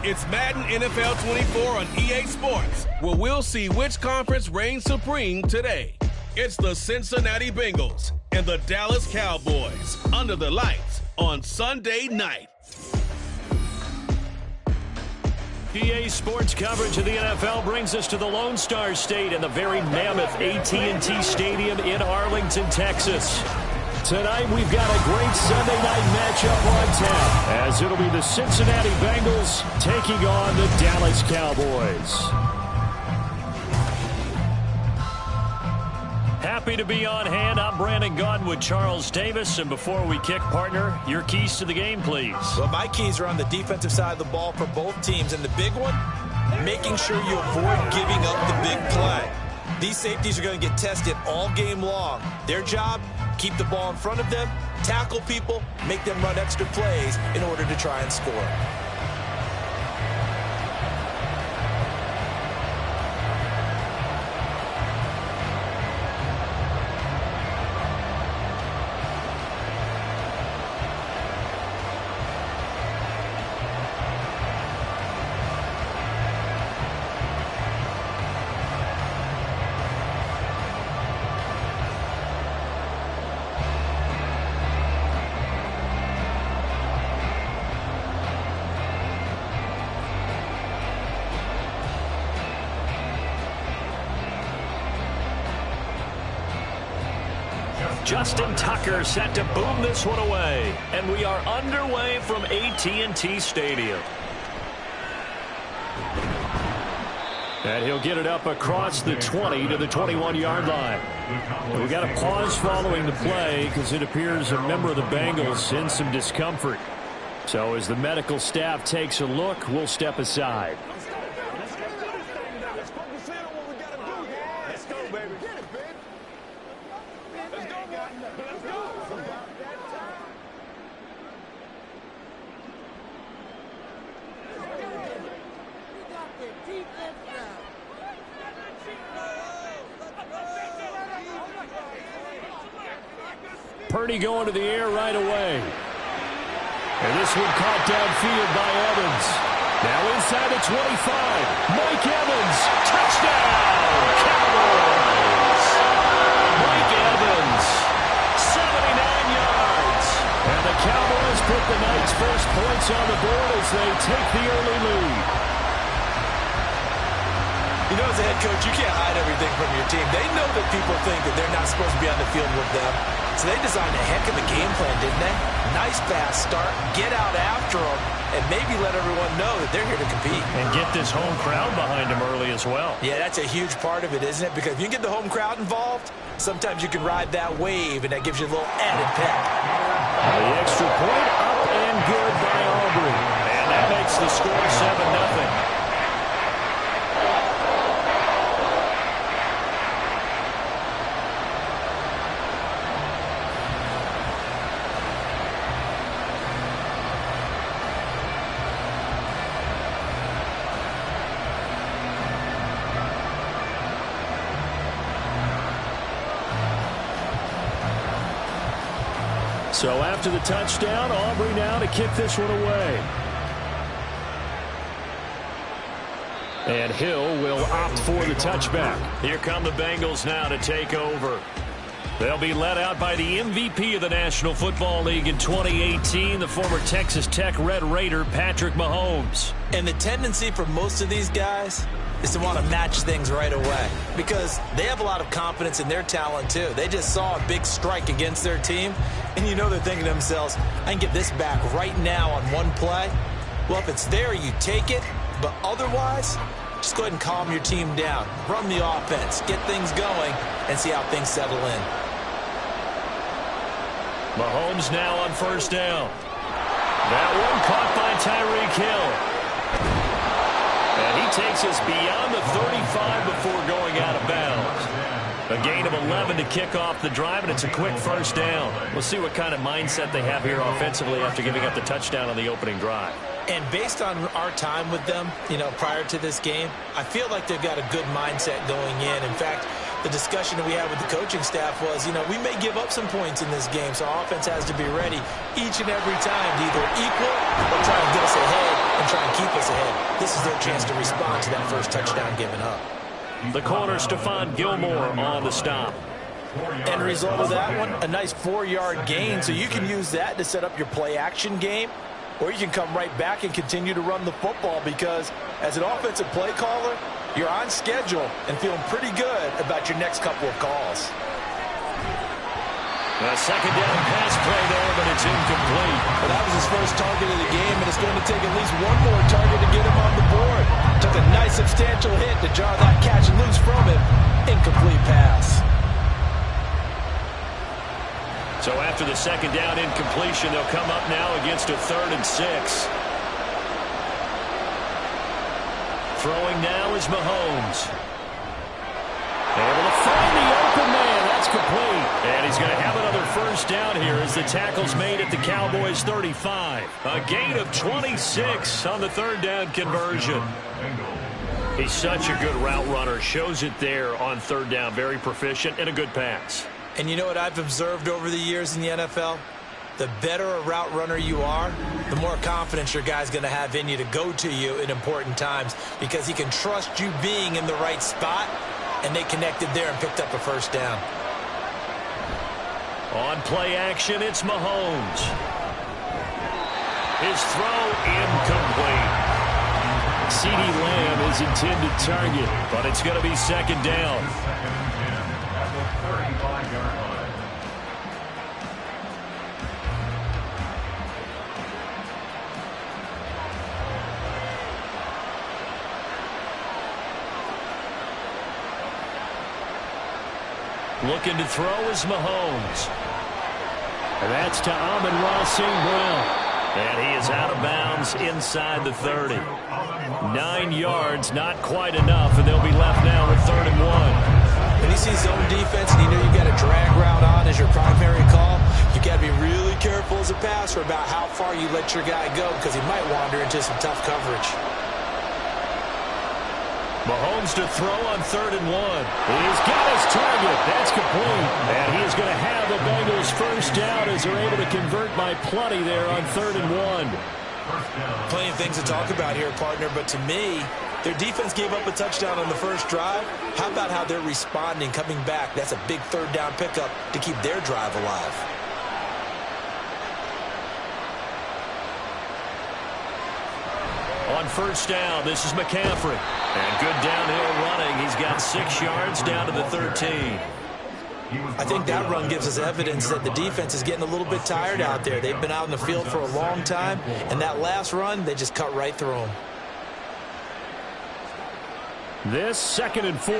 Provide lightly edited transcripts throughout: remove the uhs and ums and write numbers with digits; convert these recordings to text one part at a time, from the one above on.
It's Madden NFL 24 on EA Sports, where we'll see which conference reigns supreme today. It's the Cincinnati Bengals and the Dallas Cowboys under the lights on Sunday night. EA Sports coverage of the NFL brings us to the Lone Star State and the very mammoth AT&T Stadium in Arlington, Texas. Tonight, we've got a great Sunday night matchup on tap, as it'll be the Cincinnati Bengals taking on the Dallas Cowboys. Happy to be on hand. I'm Brandon Gaudin with Charles Davis. And before we kick, partner, your keys to the game, please. Well, my keys are on the defensive side of the ball for both teams. And the big one, making sure you avoid giving up the big play. These safeties are going to get tested all game long. Their job, keep the ball in front of them, tackle people, make them run extra plays in order to try and score. Justin Tucker set to boom this one away. And we are underway from AT&T Stadium. And he'll get it up across the 20 to the 21-yard line. And we got a pause following the play because it appears a member of the Bengals in some discomfort. So as the medical staff takes a look, we'll step aside. Purdy going to the air right away. And this one caught downfield by Evans. Now inside the 25. Mike Evans. Touchdown! Cowboys! Mike Evans. 79 yards. And the Cowboys put the night's first points on the board as they take the early lead. You know, as a head coach, you can't hide everything from your team. They know that people think that they're not supposed to be on the field with them. So they designed a heck of a game plan, didn't they? Nice fast start, get out after them, and maybe let everyone know that they're here to compete. And get this home crowd behind them early as well. Yeah, that's a huge part of it, isn't it? Because if you get the home crowd involved, sometimes you can ride that wave, and that gives you a little added pep. The extra point up and good by Aubrey. And that makes the score 7-0. So after the touchdown, Aubrey now to kick this one away. And Hill will opt for the touchback. Here come the Bengals now to take over. They'll be led out by the MVP of the National Football League in 2018, the former Texas Tech Red Raider, Patrick Mahomes. And the tendency for most of these guys is to want to match things right away because they have a lot of confidence in their talent too. They just saw a big strike against their team, and you know they're thinking to themselves, I can get this back right now on one play. Well, if it's there, you take it, but otherwise, just go ahead and calm your team down. Run the offense, get things going, and see how things settle in. Mahomes now on first down. That one caught by Tyreek Hill. And he takes us beyond the 35 before going out of bounds. A gain of 11 to kick off the drive, and it's a quick first down. We'll see what kind of mindset they have here offensively after giving up the touchdown on the opening drive. And based on our time with them, prior to this game, I feel like they've got a good mindset going in. In fact, the discussion that we had with the coaching staff was, we may give up some points in this game, so our offense has to be ready each and every time to either equal They'll try and get us ahead and try and keep us ahead. This is their chance to respond to that first touchdown given up. The corner, Stephon Gilmore, on the stop. End result of that one, a nice 4-yard gain, so you can use that to set up your play-action game, or you can come right back and continue to run the football because as an offensive play caller, you're on schedule and feeling pretty good about your next couple of calls. A second down pass play there, but it's incomplete. Well, that was his first target of the game, and it's going to take at least one more target to get him on the board. Took a nice substantial hit to jar that catch loose from him. Incomplete pass. So after the second down incompletion, they'll come up now against a 3rd and 6. Throwing now is Mahomes. Able to find the open man. That's complete. And he's going to have another first down here as the tackle's made at the Cowboys 35. A gain of 26 on the 3rd down conversion. He's such a good route runner. Shows it there on 3rd down. Very proficient and a good pass. And you know what I've observed over the years in the NFL? The better a route runner you are, the more confidence your guy's going to have in you to go to you in important times because he can trust you being in the right spot, and they connected there and picked up a first down. On play action, it's Mahomes. His throw incomplete. CeeDee Lamb is intended target, but it's going to be 2nd down. Looking to throw is Mahomes. And that's to Amon-Ra St. Brown. And he is out of bounds inside the 30. 9 yards, not quite enough, and they'll be left now with 3rd and 1. When you see zone defense and you know you've got a drag route on as your primary call, you got to be really careful as a passer about how far you let your guy go because he might wander into some tough coverage. Mahomes to throw on 3rd and 1. He's got his target. That's complete. And he is going to have the Bengals first down as they're able to convert by plenty there on 3rd and 1. Plenty of things to talk about here, partner, but to me, their defense gave up a touchdown on the first drive. How about how they're responding, coming back? That's a big 3rd down pickup to keep their drive alive. On first down, this is McCaffrey. And good downhill running. He's got 6 yards down to the 13. I think that run gives us evidence that the defense is getting a little bit tired out there. They've been out in the field for a long time, and that last run, they just cut right through them. This 2nd and 4.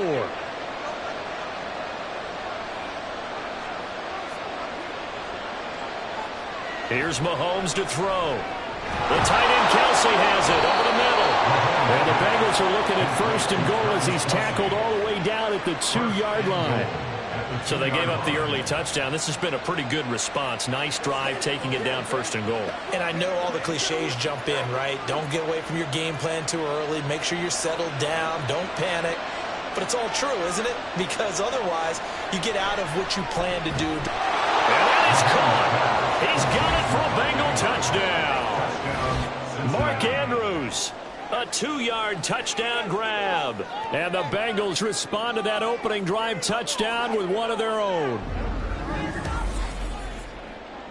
Here's Mahomes to throw. The tight end Kelsey has it over the middle. And the Bengals are looking at 1st and goal as he's tackled all the way down at the 2-yard line. So they gave up the early touchdown. This has been a pretty good response. Nice drive, taking it down 1st and goal. And I know all the cliches jump in, right? Don't get away from your game plan too early. Make sure you're settled down. Don't panic. But it's all true, isn't it? Because otherwise, you get out of what you plan to do. And that is caught. He's got it for a Bengal touchdown. Mark Andrews, a 2-yard touchdown grab. And the Bengals respond to that opening drive touchdown with one of their own.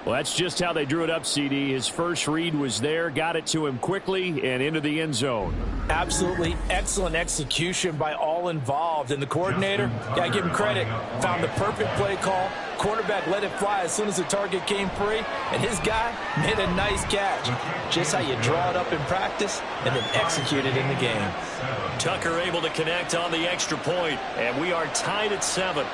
Well, that's just how they drew it up, CD. His first read was there, got it to him quickly, and into the end zone. Absolutely excellent execution by all involved. And the coordinator, gotta give him credit, found the perfect play call. Quarterback let it fly as soon as the target came free, and his guy made a nice catch. Just how you draw it up in practice and then execute it in the game. Tucker able to connect on the extra point, and we are tied at 7.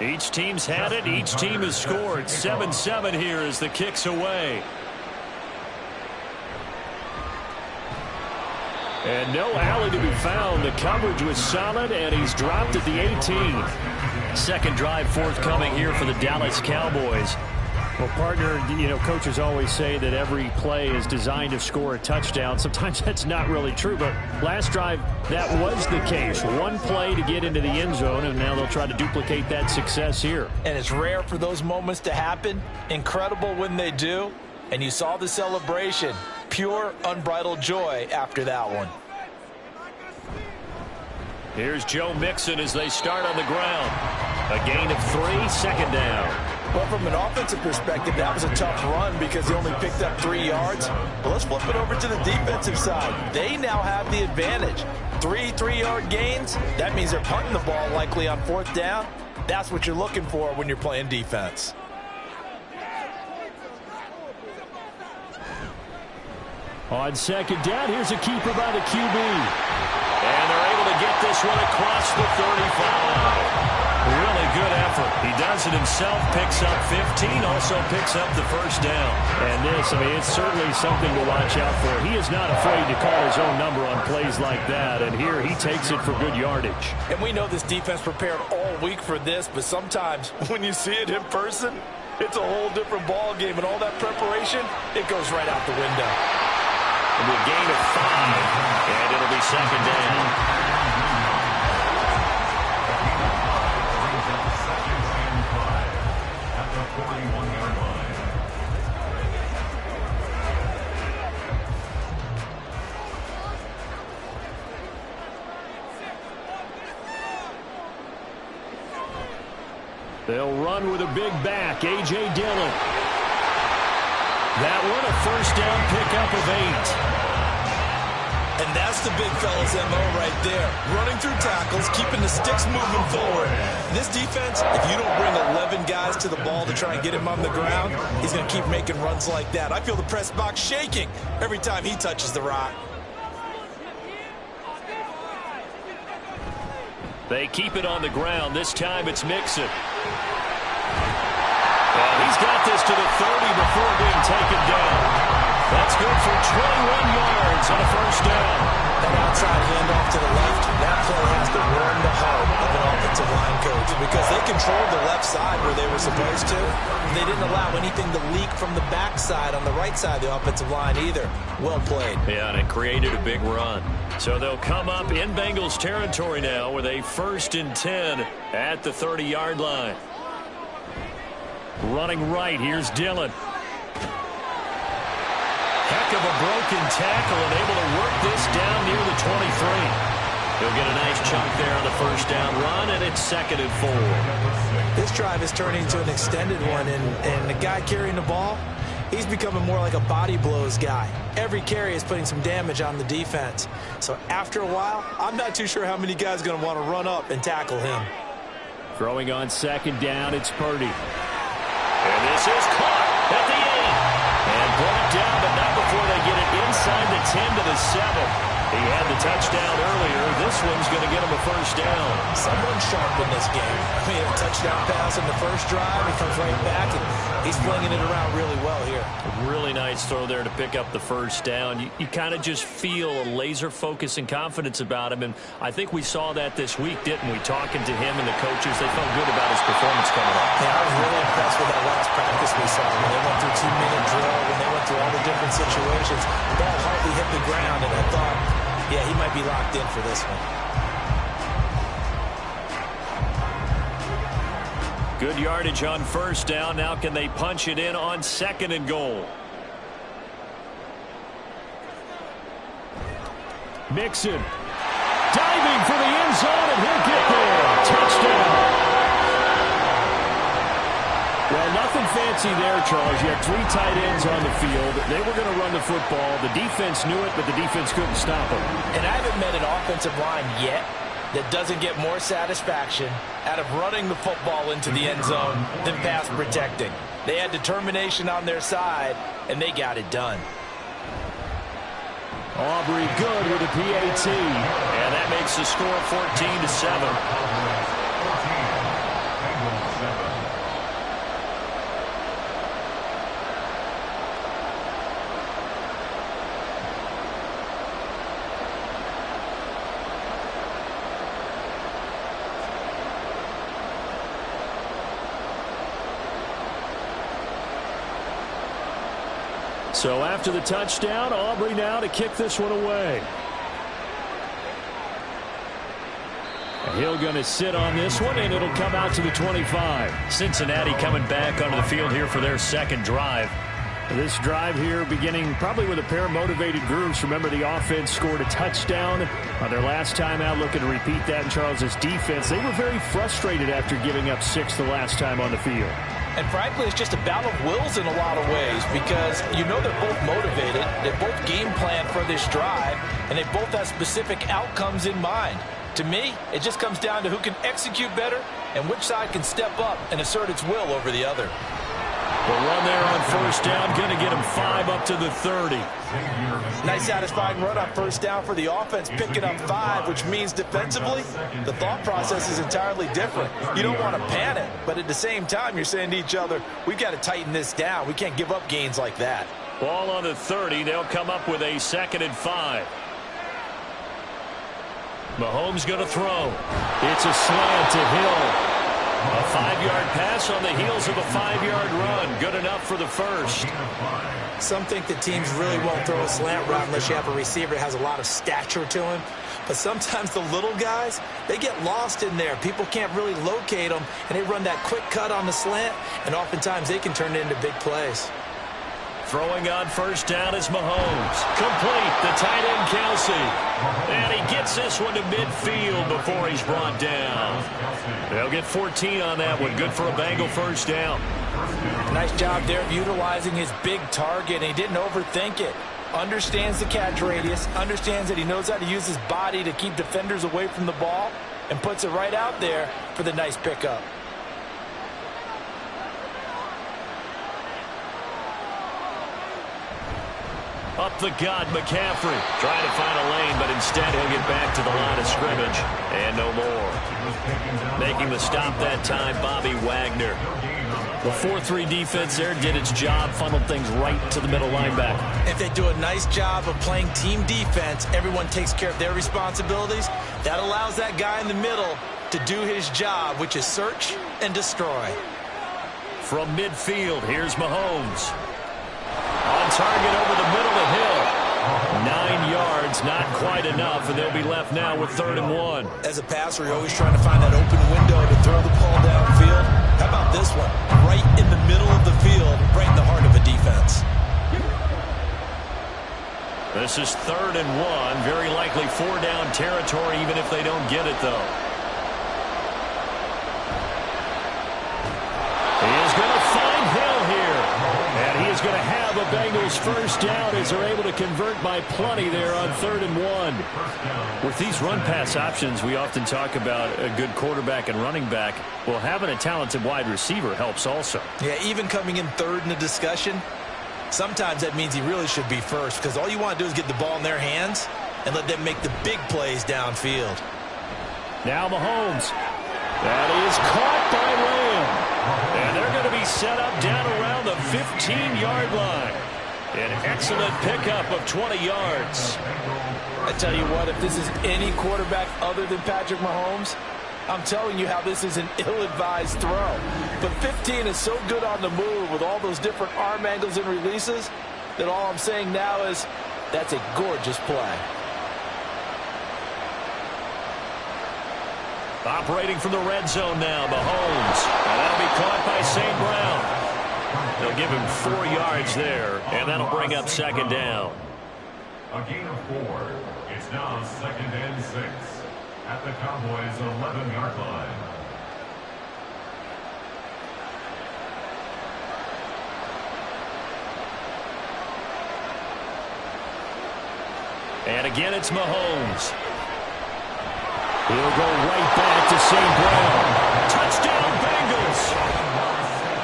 Each team's had it. Each team has scored. 7-7 here as the kick's away. And no alley to be found. The coverage was solid, and he's dropped at the 18. Second drive forthcoming here for the Dallas Cowboys. Well, partner, coaches always say that every play is designed to score a touchdown. Sometimes that's not really true, but last drive, that was the case. One play to get into the end zone, and now they'll try to duplicate that success here. And it's rare for those moments to happen. Incredible when they do. And you saw the celebration. Pure, unbridled joy after that one. Here's Joe Mixon as they start on the ground. A gain of 3, second down. Well, from an offensive perspective, that was a tough run because he only picked up 3 yards. But let's flip it over to the defensive side. They now have the advantage. 3 3-yard gains. That means they're punting the ball likely on 4th down. That's what you're looking for when you're playing defense. On second down, here's a keeper by the QB. And they're able to get this one across the 35. Really good effort. He does it himself, picks up 15, also picks up the first down. And this, it's certainly something to watch out for. He is not afraid to call his own number on plays like that, and here he takes it for good yardage. And we know this defense prepared all week for this, but sometimes when you see it in person, it's a whole different ball game, and all that preparation, it goes right out the window. And a gain of 5, and it'll be second down. They'll run with a big back, A.J. Dillon. That one, a first down pickup of 8. And that's the big fella's MO right there. Running through tackles, keeping the sticks moving forward. This defense, if you don't bring 11 guys to the ball to try and get him on the ground, he's going to keep making runs like that. I feel the press box shaking every time he touches the rock. They keep it on the ground. This time it's Mixon. And he's got this to the 30 before being taken down. That's good for 21 yards on a first down. That outside handoff to the left, that play has to warm the heart of an offensive line coach because they controlled the left side where they were supposed to. They didn't allow anything to leak from the backside on the right side of the offensive line either. Well played. Yeah, and it created a big run. So they'll come up in Bengals territory now with a 1st and 10 at the 30-yard line. Running right, here's Dillon. Heck of a broken tackle and able to work this down near the 23. He'll get a nice chunk there on the first down run, and it's 2nd and 4. This drive is turning into an extended one, and the guy carrying the ball, he's becoming more like a body blows guy. Every carry is putting some damage on the defense. So after a while, I'm not too sure how many guys are going to want to run up and tackle him. Throwing on second down, it's Purdy. And this is caught at the 8. And brought down, but not before they get it inside the 10 to the 7. He had the touchdown earlier. This one's going to get him a first down. Someone sharp in this game. I mean, a touchdown pass in the first drive. He comes right back, and he's flinging it around really well here. A really nice throw there to pick up the first down. You kind of just feel a laser focus and confidence about him, and I think we saw that this week, didn't we? Talking to him and the coaches, they felt good about his performance coming up. Yeah, I was really impressed with that last practice we saw when they went through 2-minute drill, when they went through all the different situations. The ball hardly hit the ground, and I thought, yeah, he might be locked in for this one. Good yardage on first down. Now can they punch it in on 2nd and goal? Mixon diving for the end zone, and he'll get there. Touchdown. Well, nothing fancy there, Charles. You had 3 tight ends on the field. They were going to run the football. The defense knew it, but the defense couldn't stop them. And I haven't met an offensive line yet that doesn't get more satisfaction out of running the football into the end zone than pass protecting. They had determination on their side, and they got it done. Aubrey good with a PAT. And that makes the score 14-7. So after the touchdown, Aubrey now to kick this one away. Hill going to sit on this one, and it'll come out to the 25. Cincinnati coming back onto the field here for their second drive. This drive here beginning probably with a pair of motivated groups. Remember, the offense scored a touchdown on their last time out, looking to repeat that in Charles's defense. They were very frustrated after giving up 6 the last time on the field. And frankly, it's just a battle of wills in a lot of ways because you know they're both motivated, they both game plan for this drive, and they both have specific outcomes in mind. To me, it just comes down to who can execute better and which side can step up and assert its will over the other. The run there on first down, going to get him 5 up to the 30. Nice satisfying run on first down for the offense, picking up 5, which means defensively, the thought process is entirely different. You don't want to panic, but at the same time, you're saying to each other, we've got to tighten this down. We can't give up gains like that. Ball on the 30. They'll come up with a 2nd and 5. Mahomes going to throw. It's a slant to Hill. A 5-yard pass on the heels of a 5-yard run. Good enough for the first. Some think that teams really won't throw a slant route unless you have a receiver that has a lot of stature to him. But sometimes the little guys, they get lost in there. People can't really locate them, and they run that quick cut on the slant, and oftentimes they can turn it into big plays. Throwing on first down is Mahomes. Complete, the tight end Kelsey. And he gets this one to midfield before he's brought down. They'll get 14 on that one. Good for a Bengal first down. Nice job there of utilizing his big target, and he didn't overthink it. Understands the catch radius, understands that he knows how to use his body to keep defenders away from the ball, and puts it right out there for the nice pickup. Up the gut, McCaffrey. Trying to find a lane, but instead he'll get back to the line of scrimmage. And no more. Making the stop that time, Bobby Wagner. The 4-3 defense there did its job, funneled things right to the middle linebacker. If they do a nice job of playing team defense, everyone takes care of their responsibilities. That allows that guy in the middle to do his job, which is search and destroy. From midfield, here's Mahomes. On target over the middle of Hill. 9 yards, not quite enough, and they'll be left now with 3rd and 1. As a passer, you're always trying to find that open window to throw the ball downfield. How about this one? Right in the middle of the field, right in the heart of a defense. This is 3rd and 1. Very likely 4-down territory, even if they don't get it, though. He is going to find Hill here. And he is going to have a Bengals first down as they're able to convert by plenty there on 3rd and 1. With these run-pass options, we often talk about a good quarterback and running back. Well, having a talented wide receiver helps also. Yeah, even coming in 3rd in the discussion, sometimes that means he really should be first because all you want to do is get the ball in their hands and let them make the big plays downfield. Now Mahomes. That is caught by Lamb. And they're going to be set up down around the 15-yard line. An excellent pickup of 20 yards. I tell you what, if this is any quarterback other than Patrick Mahomes, I'm telling you how this is an ill-advised throw. But 15 is so good on the move with all those different arm angles and releases that all I'm saying now is that's a gorgeous play. Operating from the red zone now, Mahomes. And that'll be caught by St. Brown. They'll give him 4 yards there, and that'll bring up 2nd down. A gain of 4. It's now 2nd and 6 at the Cowboys' 11-yard line. And again, it's Mahomes. He'll go right back to St. Brown. Touchdown, Bengals.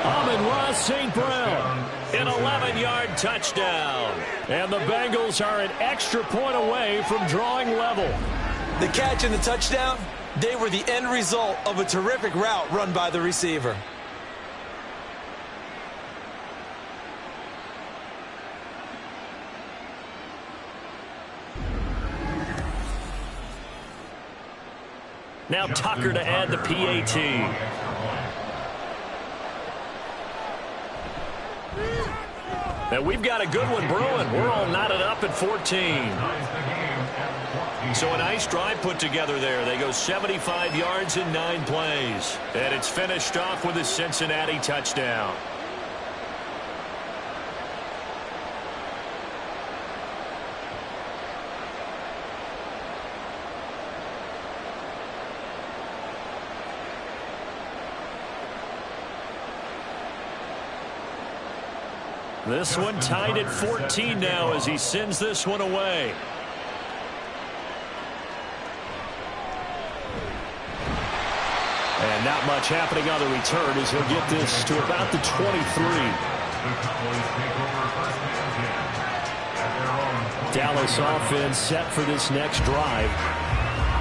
Amon-Ra St. Brown. An 11-yard touchdown. And the Bengals are an extra point away from drawing level. The catch and the touchdown, they were the end result of a terrific route run by the receiver. Now Tucker to add the PAT. And we've got a good one brewing. We're all knotted up at 14. So a nice drive put together there. They go 75 yards in 9 plays. And it's finished off with a Cincinnati touchdown. This one tied at 14 now as he sends this one away. And not much happening on the return as he'll get this to about the 23. Dallas offense set for this next drive.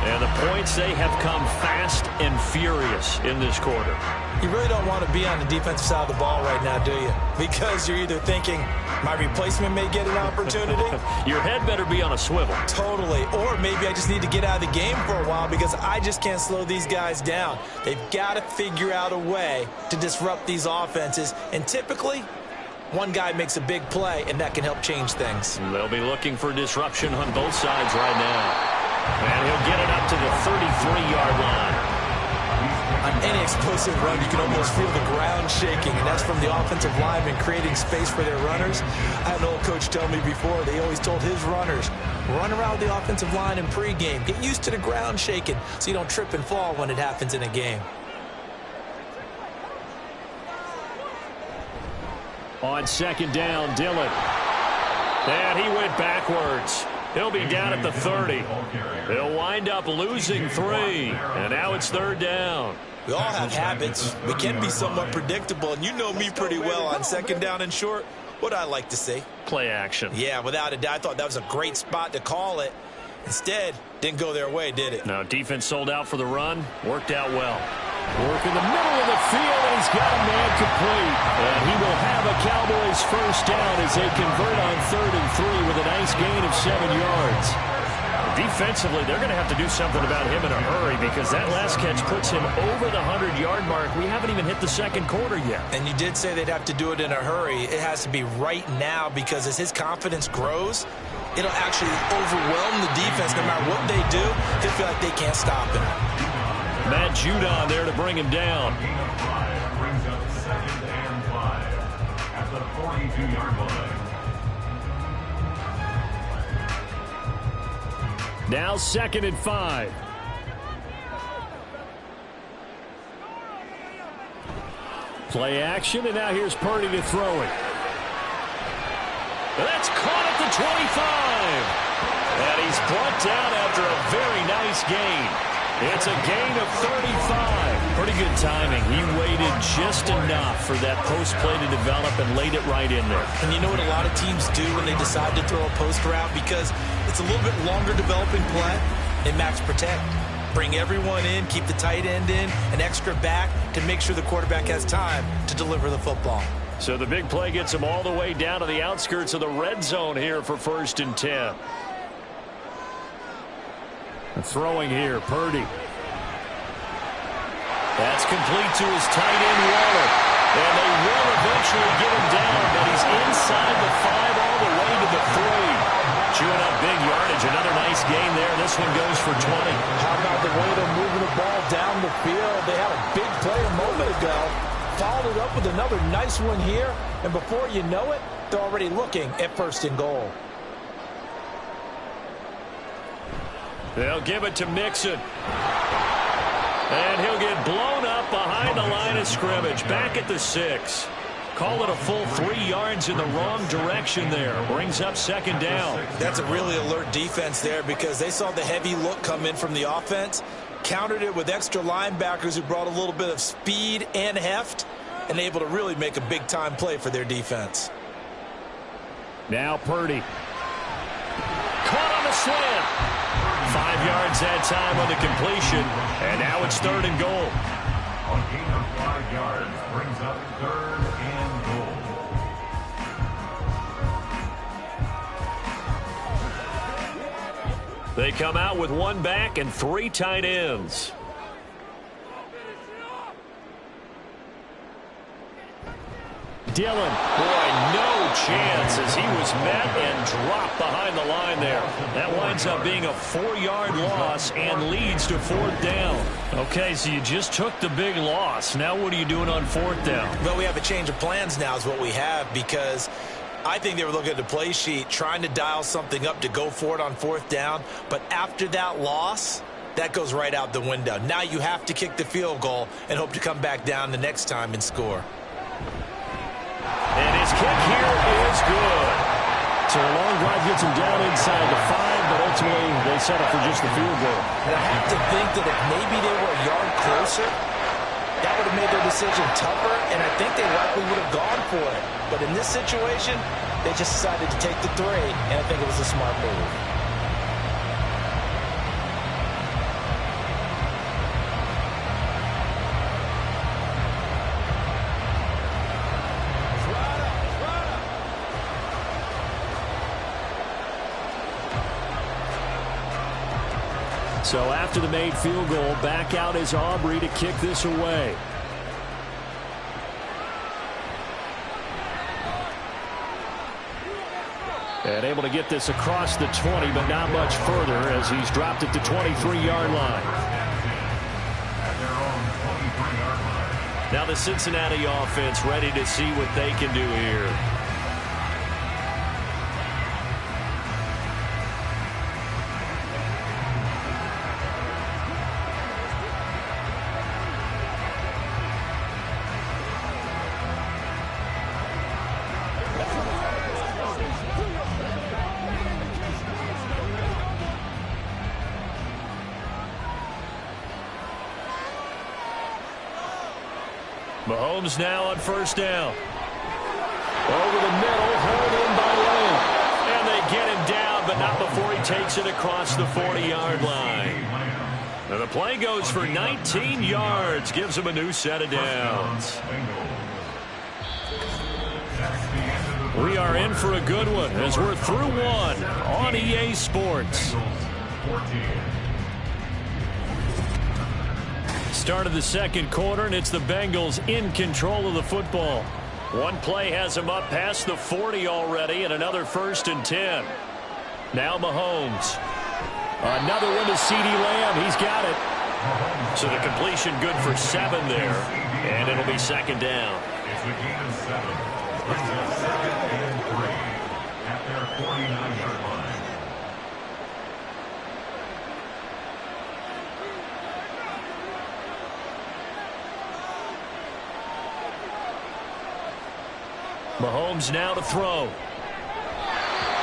And the points, they have come fast and furious in this quarter. You really don't want to be on the defensive side of the ball right now, do you? Because you're either thinking, my replacement may get an opportunity. Your head better be on a swivel. Totally. Or maybe I just need to get out of the game for a while because I just can't slow these guys down. They've got to figure out a way to disrupt these offenses. And typically, one guy makes a big play, and that can help change things. They'll be looking for disruption on both sides right now. And he'll get it up to the 33-yard line. On any explosive run, you can almost feel the ground shaking, and that's from the offensive linemen creating space for their runners. I had an old coach tell me before, they always told his runners, run around the offensive line in pregame. Get used to the ground shaking so you don't trip and fall when it happens in a game. On second down, Dillon. And he went backwards. He'll be down at the 30. He'll wind up losing 3. And now it's third down. We all have habits. We can be somewhat predictable, and you know me pretty well on second down and short. What I like to see? Play action. Yeah, without a doubt. I thought that was a great spot to call it. Instead, didn't go their way, did it? No, defense sold out for the run. Worked out well. Work in the middle of the field, and he's got a man complete. And he will have a Cowboys first down as they convert on 3rd and 3 with a nice gain of 7 yards. Defensively, they're going to have to do something about him in a hurry because that last catch puts him over the 100-yard mark. We haven't even hit the second quarter yet. And you did say they'd have to do it in a hurry. It has to be right now because as his confidence grows, it'll actually overwhelm the defense. No matter what they do, they feel like they can't stop him. Matt Judon there to bring him down. Gain of 5 brings up 2nd and 5 at the 42-yard line. Now 2nd and 5. Play action, and now here's Purdy to throw it. That's caught at the 25. And he's brought down after a very nice gain. It's a gain of 35. Pretty good timing. He waited just enough for that post play to develop and laid it right in there. And you know what a lot of teams do when they decide to throw a post route? Because it's a little bit longer developing play. They max protect. Bring everyone in, keep the tight end in, an extra back to make sure the quarterback has time to deliver the football. So the big play gets him all the way down to the outskirts of the red zone here for 1st and 10. Throwing here, Purdy. That's complete to his tight end, Waller. And they will eventually get him down, but he's inside the 5 all the way to the 3. Chewing up big yardage. Another nice gain there. This one goes for 20. How about the way they're moving the ball down the field? They had a big play a moment ago. Followed it up with another nice one here. And before you know it, they're already looking at 1st and goal. They'll give it to Mixon. And he'll get blown up behind the line of scrimmage. Back at the 6. Call it a full 3 yards in the wrong direction there. Brings up 2nd down. That's a really alert defense there because they saw the heavy look come in from the offense, countered it with extra linebackers who brought a little bit of speed and heft, and able to really make a big-time play for their defense. Now Purdy. Caught on the slant. 5 yards that time on the completion. And now it's 3rd and goal. A gain of 5 yards brings up 3rd and goal. They come out with 1 back and 3 tight ends. Dillon. Boy, no chance as he was met and dropped behind the line there. That winds up being a 4-yard loss and leads to 4th down. Okay, so you just took the big loss. Now what are you doing on 4th down? Well, we have a change of plans now is what we have, because I think they were looking at the play sheet, trying to dial something up to go for it on 4th down. But after that loss, that goes right out the window. Now you have to kick the field goal and hope to come back down the next time and score. And his kick here is good. So a long drive gets him down inside the 5, but ultimately they settle for just the field goal. And I have to think that if maybe they were a yard closer, that would have made their decision tougher, and I think they likely would have gone for it. But in this situation, they just decided to take the 3, and I think it was a smart move. So after the made field goal, back out is Aubrey to kick this away. And able to get this across the 20, but not much further as he's dropped at the 23-yard line. Now the Cincinnati offense ready to see what they can do here. Mahomes now on 1st down. Over the middle, hauled in by Lane. And they get him down, but not before he takes it across the 40-yard line. And the play goes for 19 yards, gives him a new set of downs. We are in for a good one as we're through one on EA Sports. Start of the second quarter, and it's the Bengals in control of the football. One play has them up past the 40 already, and another 1st and 10. Now Mahomes. Another one to CeeDee Lamb. He's got it. So the completion good for 7 there, and it'll be 2nd down. It's a gain of 7. Brings up 2nd and 3 at their 49-yard line. Mahomes now to throw.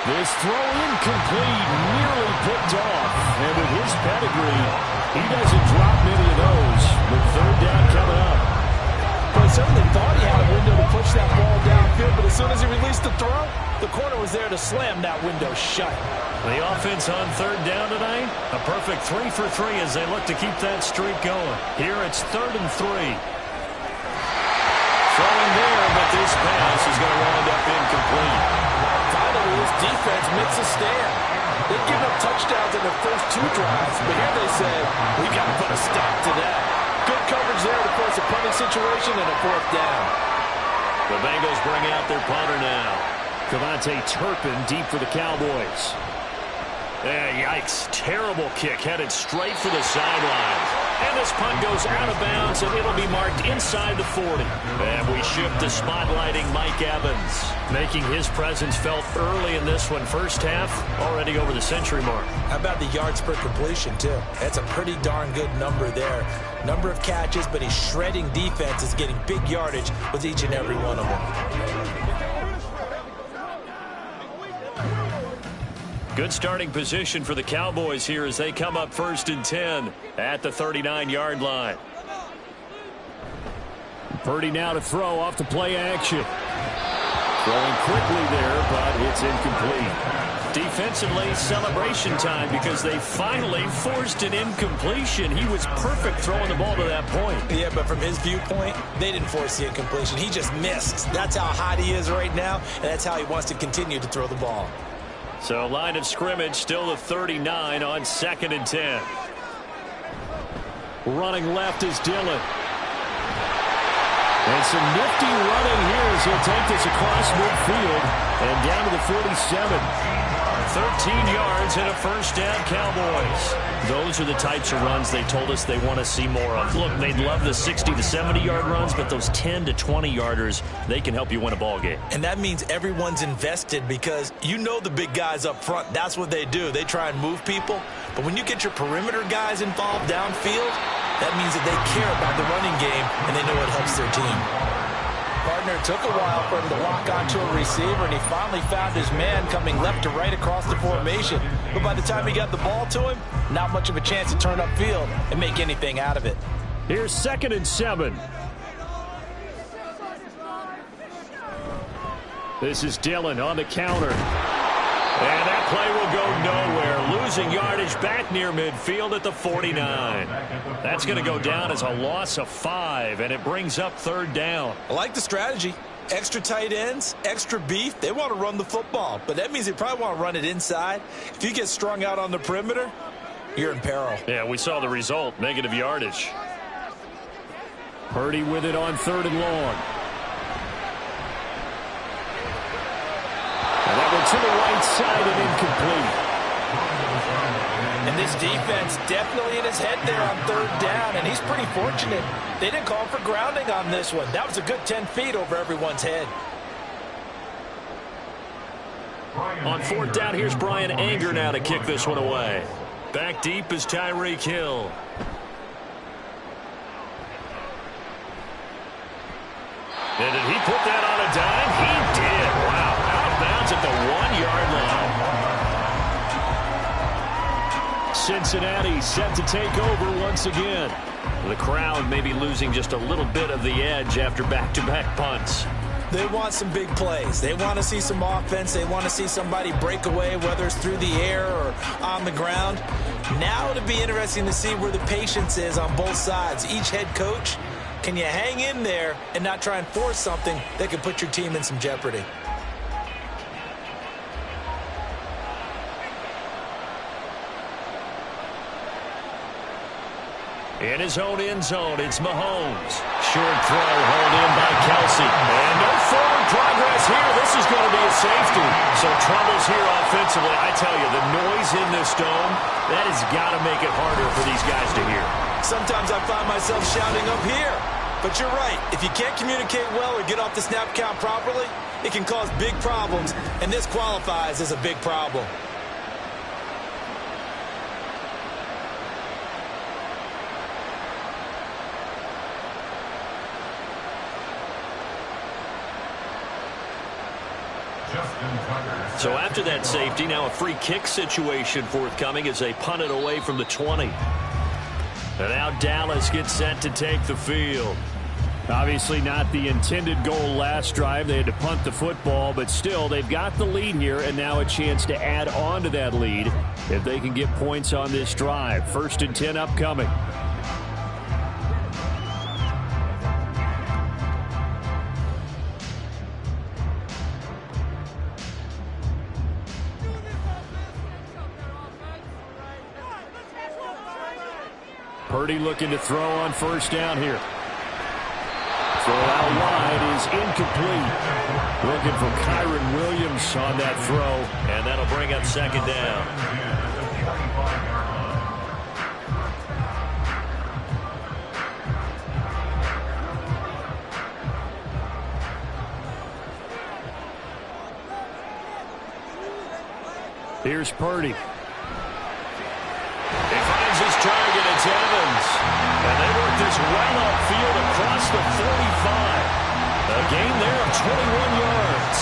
This throw incomplete, nearly picked off. And with his pedigree, he doesn't drop many of those. With 3rd down coming up. Well, he certainly thought he had a window to push that ball downfield, but as soon as he released the throw, the corner was there to slam that window shut. The offense on 3rd down tonight, a perfect 3 for 3 as they look to keep that streak going. Here it's 3rd and 3. Throwing there, but this pass is going to wind up incomplete. Finally, his defense makes a stand. They've given up touchdowns in their first 2 drives, but here they said, we got to put a stop to that. Good coverage there to force a punting situation and a 4th down. The Bengals bring out their punter now. Cavante Turpin deep for the Cowboys. Yikes. Terrible kick headed straight for the sideline. And this punt goes out of bounds, and it'll be marked inside the 40. And we shift to spotlighting Mike Evans, making his presence felt early in this one. First half, already over the century mark. How about the yards per completion, too? That's a pretty darn good number there. Number of catches, but he's shredding defenses, getting big yardage with each and every one of them. Good starting position for the Cowboys here as they come up 1st and 10 at the 39-yard line. Purdy now to throw off the play action. Throwing quickly there, but it's incomplete. Defensively, celebration time because they finally forced an incompletion. He was perfect throwing the ball to that point. Yeah, but from his viewpoint, they didn't force the incompletion. He just missed. That's how hot he is right now, and that's how he wants to continue to throw the ball. So line of scrimmage still the 39 on 2nd and 10. Running left is Dillon. And some nifty running here as he'll take this across midfield and down to the 47. 13 yards and a first down, Cowboys. Those are the types of runs they told us they want to see more of. Look, they'd love the 60 to 70-yard runs, but those 10 to 20-yarders, they can help you win a ball game. And that means everyone's invested because you know the big guys up front. That's what they do. They try and move people. But when you get your perimeter guys involved downfield, that means that they care about the running game and they know it helps their team. Partner took a while for him to lock onto a receiver, and he finally found his man coming left to right across the formation. But by the time he got the ball to him, not much of a chance to turn upfield and make anything out of it. Here's 2nd and 7. This is Dillon on the counter. And that play will go nowhere. Losing yardage back near midfield at the 49. That's going to go down as a loss of 5, and it brings up 3rd down. I like the strategy. Extra tight ends, extra beef. They want to run the football, but that means they probably want to run it inside. If you get strung out on the perimeter, you're in peril. Yeah, we saw the result. Negative yardage. Purdy with it on 3rd and long. And that one to the right side and incomplete. And this defense definitely in his head there on 3rd down, and he's pretty fortunate. They didn't call for grounding on this one. That was a good 10 feet over everyone's head. On 4th down, here's Brian Anger now to kick this one away. Back deep is Tyreek Hill. And did he put that on a dime? He did. Wow. Out of bounds at the 1-yard line. Cincinnati set to take over once again. The crowd may be losing just a little bit of the edge after back-to-back punts. They want some big plays. They want to see some offense. They want to see somebody break away, whether it's through the air or on the ground. Now it'll be interesting to see where the patience is on both sides. Each head coach, can you hang in there and not try and force something that could put your team in some jeopardy? In his own end zone, it's Mahomes. Short throw hauled in by Kelsey. And no forward progress here. This is going to be a safety. So troubles here offensively. I tell you, the noise in this dome, that has got to make it harder for these guys to hear. Sometimes I find myself shouting up here. But you're right. If you can't communicate well or get off the snap count properly, it can cause big problems. And this qualifies as a big problem. So after that safety, now a free kick situation forthcoming as they punt it away from the 20. And now Dallas gets set to take the field. Obviously not the intended goal last drive. They had to punt the football, but still they've got the lead here and now a chance to add on to that lead if they can get points on this drive. 1st and 10 upcoming. Purdy looking to throw on 1st down here. Throw out wide is incomplete. Looking for Kyron Williams on that throw. And that'll bring up 2nd down. Here's Purdy. His target, it's Evans. And they work this right upfield across the 45. A gain there of 21 yards.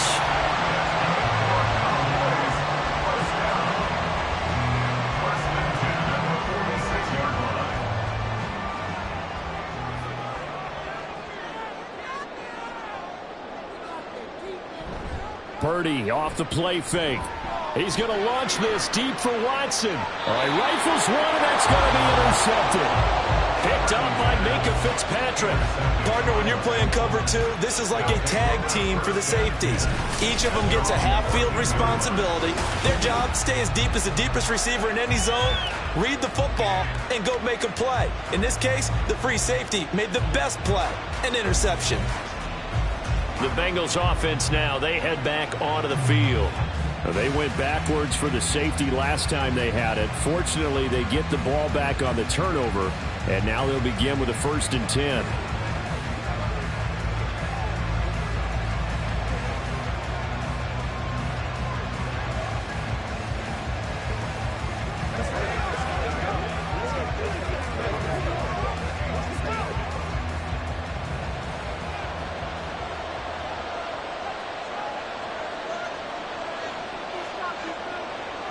Purdy off the play fake. He's going to launch this deep for Watson. All right, rifles one, and that's going to be intercepted. Picked up by Minka Fitzpatrick. Partner, when you're playing cover two, this is like a tag team for the safeties. Each of them gets a half-field responsibility. Their job, stay as deep as the deepest receiver in any zone, read the football, and go make a play. In this case, the free safety made the best play, an interception. The Bengals offense now, they head back onto the field. They went backwards for the safety last time they had it. Fortunately, they get the ball back on the turnover, and now they'll begin with a 1st and 10.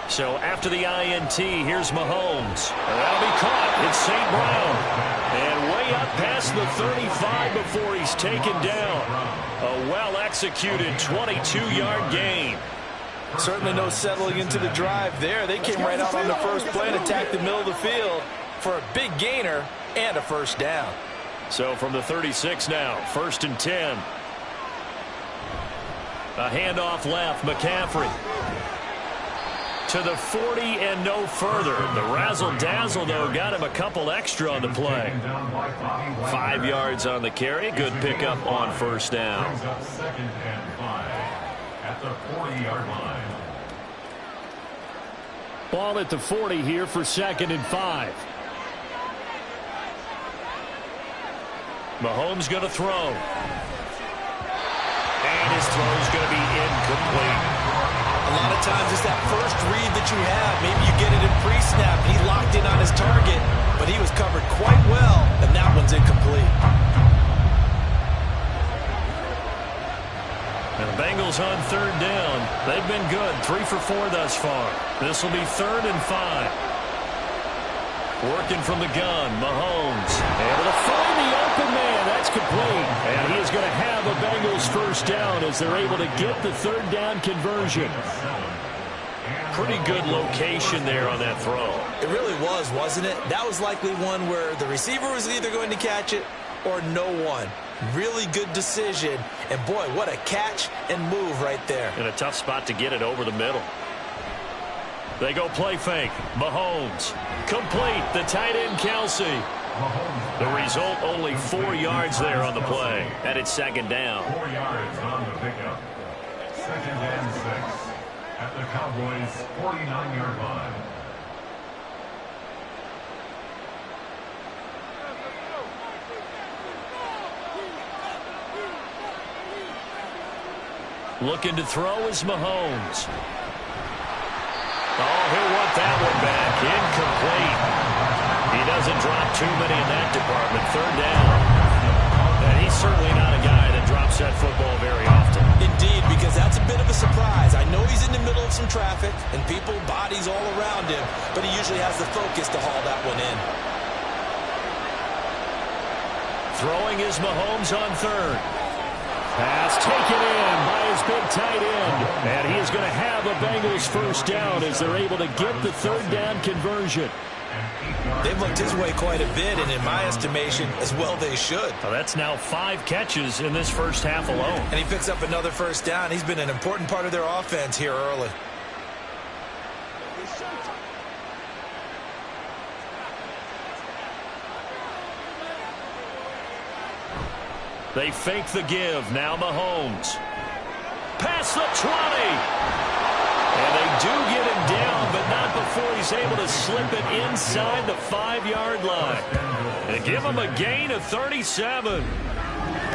So after the INT, here's Mahomes. That'll be caught. It's St. Brown. And way up past the 35 before he's taken down. A well-executed 22-yard gain. Certainly no settling into the drive there. They came right out on the first play and attacked the middle of the field for a big gainer and a 1st down. So from the 36 now, 1st and 10. A handoff left, McCaffrey. To the 40 and no further. The razzle-dazzle, though, got him a couple extra on the play. 5 yards on the carry. Good pickup on 1st down. 2nd and 5 at the 40-yard line. Ball at the 40 here for 2nd and 5. Mahomes going to throw. And his throw's going to be incomplete. A lot of times it's that first read that you have. Maybe you get it in pre-snap. He locked in on his target, but he was covered quite well, and that one's incomplete. And the Bengals on 3rd down. They've been good. 3 for 4 thus far. This will be 3rd and 5. Working from the gun, Mahomes. Able to find the open man. That's complete. And he is going to have a Bengals 1st down as they're able to get the 3rd down conversion. Pretty good location there on that throw. It really was, wasn't it? That was likely one where the receiver was either going to catch it or no one. Really good decision. And, boy, what a catch and move right there. In a tough spot to get it over the middle. They go play fake. Mahomes. Complete. The tight end, Kelsey. The result, only 4 yards there on the play. And it's 2nd down. 4 yards on the pickup. 2nd and 6 at the Cowboys' 49-yard line. Looking to throw is Mahomes. Oh, he'll want that one back. Incomplete. He doesn't drop too many in that department. 3rd down. And he's certainly not a guy that drops that football very often. Indeed, because that's a bit of a surprise. I know he's in the middle of some traffic and people, bodies all around him, but he usually has the focus to haul that one in. Throwing is Mahomes on 3rd. Pass taken in by his big tight end. And he is going to have a Bengals 1st down as they're able to get the 3rd down conversion. They've looked his way quite a bit, and in my estimation, as well they should. Well, that's now 5 catches in this first half alone. And he picks up another 1st down. He's been an important part of their offense here early. They fake the give. Now Mahomes. Past the 20. And they do get him down, but not before he's able to slip it inside the 5-yard line. And give him a gain of 37.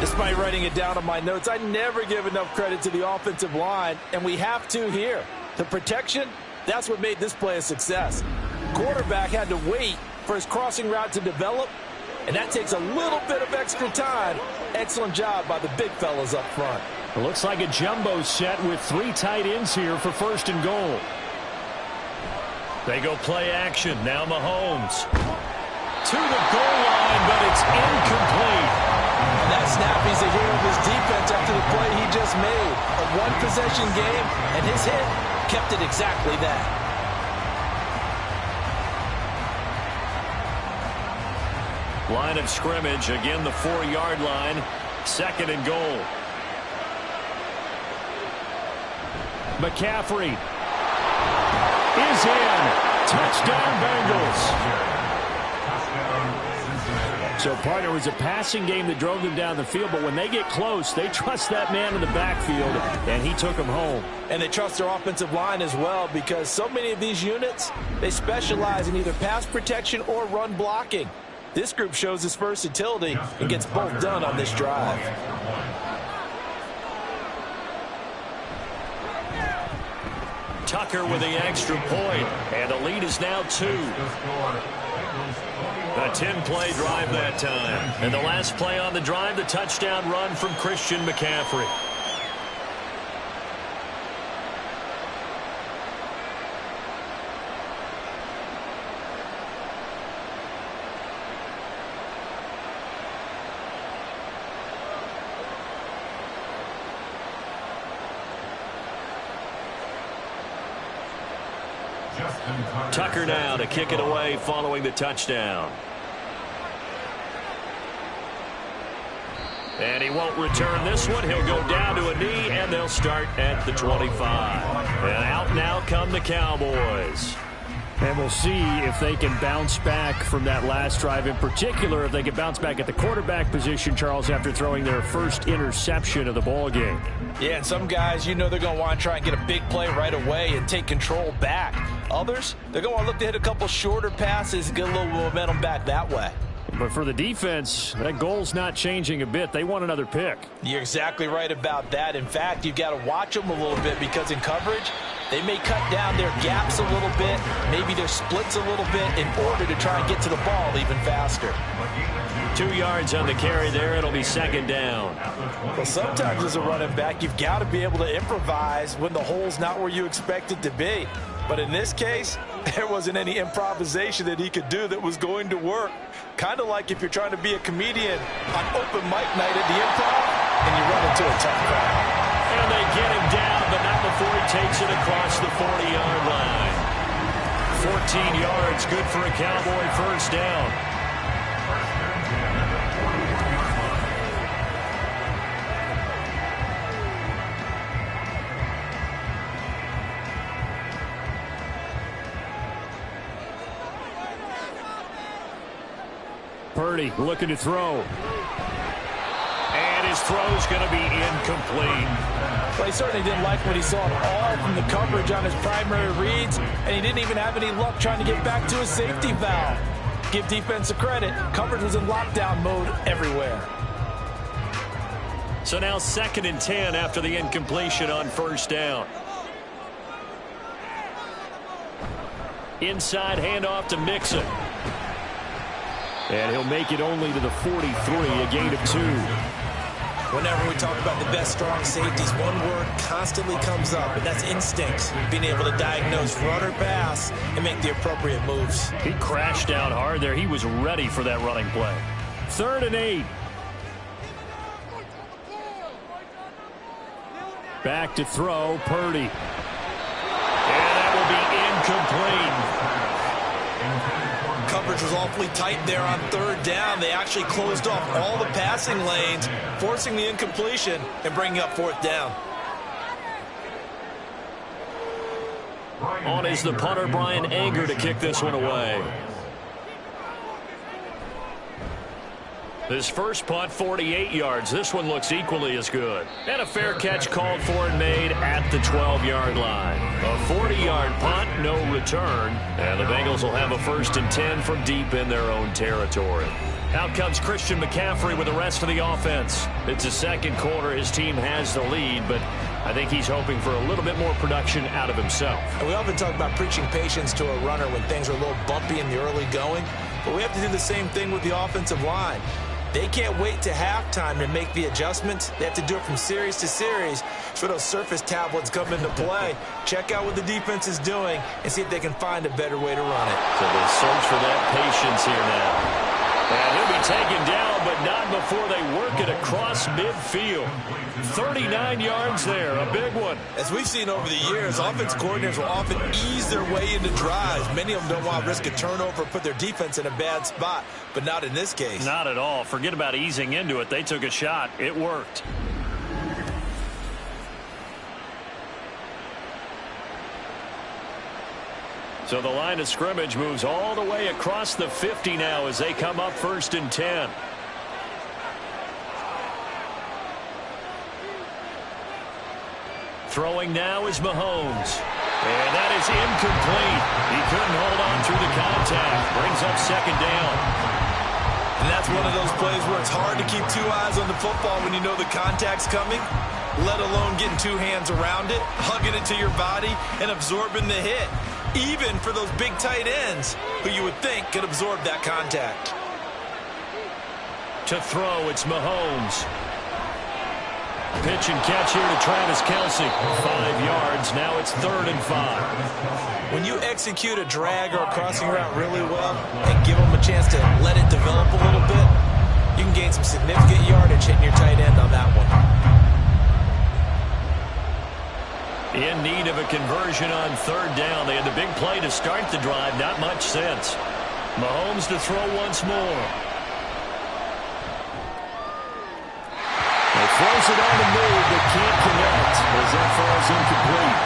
Despite writing it down on my notes, I never give enough credit to the offensive line, and we have to here. The protection, that's what made this play a success. Quarterback had to wait for his crossing route to develop, and that takes a little bit of extra time. Excellent job by the big fellas up front. It looks like a jumbo set with 3 tight ends here for 1st and goal. They go play action. Now Mahomes. To the goal line, but it's incomplete. That snap, he's a hero of his defense after the play he just made. A one-possession game, and his hit kept it exactly that. Line of scrimmage, again the 4-yard line. 2nd and goal. McCaffrey is in. Touchdown, Bengals. So, partner, it was a passing game that drove them down the field, but when they get close, they trust that man in the backfield, and he took them home. And they trust their offensive line as well, because so many of these units, they specialize in either pass protection or run blocking. This group shows its versatility and gets both done on this drive. Tucker with the extra point, and the lead is now 2. A 10-play drive that time. And the last play on the drive, the touchdown run from Christian McCaffrey. Tucker now to kick it away following the touchdown. And he won't return this one. He'll go down to a knee, and they'll start at the 25. And out now come the Cowboys. And we'll see if they can bounce back from that last drive. In particular, if they can bounce back at the quarterback position, Charles, after throwing their first interception of the ball game. Yeah, and some guys, you know, they're going to want to try and get a big play right away and take control back. Others, they're going to want to look to hit a couple shorter passes and get a little momentum back that way. But for the defense, that goal's not changing a bit. They want another pick. You're exactly right about that. In fact, you've got to watch them a little bit, because in coverage, they may cut down their gaps a little bit, maybe their splits a little bit, in order to try and get to the ball even faster. 2 yards on the carry there. It'll be 2nd down. Well, sometimes as a running back, you've got to be able to improvise when the hole's not where you expect it to be. But in this case, there wasn't any improvisation that he could do that was going to work. Kind of like if you're trying to be a comedian on open mic night at the Improv and you run into a tough crowd. And they get him down, but not before he takes it across the 40-yard line. 14 yards, good for a Cowboy first down. Purdy looking to throw. And his throw's going to be incomplete. Well, he certainly didn't like what he saw at all from the coverage on his primary reads, and he didn't even have any luck trying to get back to his safety valve. Give defense a credit. Coverage was in lockdown mode everywhere. So now 2nd and 10 after the incompletion on first down. Inside handoff to Mixon. And he'll make it only to the 43, a gain of 2. Whenever we talk about the best strong safeties, one word constantly comes up, and that's instincts. Being able to diagnose run or pass and make the appropriate moves. He crashed out hard there. He was ready for that running play. 3rd and 8. Back to throw, Purdy. And that will be incomplete. Coverage was awfully tight there on 3rd down. They actually closed off all the passing lanes, forcing the incompletion and bringing up 4th down. On is the punter, Brian Anger, to kick this one away. This first punt, 48 yards. This one looks equally as good. And a fair catch called for and made at the 12-yard line. A 40-yard punt, no return. And the Bengals will have a 1st and 10 from deep in their own territory. Out comes Christian McCaffrey with the rest of the offense. It's a 2nd quarter. His team has the lead, but I think he's hoping for a little bit more production out of himself. And we often talk about preaching patience to a runner when things are a little bumpy in the early going, but we have to do the same thing with the offensive line. They can't wait to halftime to make the adjustments. They have to do it from series to series. So those surface tablets come into play. Check out what the defense is doing and see if they can find a better way to run it. So they'll search for that patience here now. And he'll be taken down, but not before they work it across midfield. 39 yards there, a big one. As we've seen over the years, offense coordinators will often ease their way into drives. Many of them don't want to risk a turnover or put their defense in a bad spot, but not in this case. Not at all. Forget about easing into it. They took a shot. It worked. So the line of scrimmage moves all the way across the 50 now as they come up 1st and 10. Throwing now is Mahomes. And that is incomplete. He couldn't hold on through the contact. Brings up 2nd down. And that's one of those plays where it's hard to keep two eyes on the football when you know the contact's coming, let alone getting two hands around it, hugging it to your body, and absorbing the hit. Even for those big tight ends who you would think could absorb that contact. To throw, it's Mahomes. Pitch and catch here to Travis Kelce. 5 yards. Now it's 3rd and 5. When you execute a drag or a crossing route really well and give them a chance to let it develop a little bit, you can gain some significant yardage hitting your tight end on that one. In need of a conversion on 3rd down. They had the big play to start the drive. Not much sense. Mahomes to throw once more. Throws it on the move, but can't connect as that falls incomplete.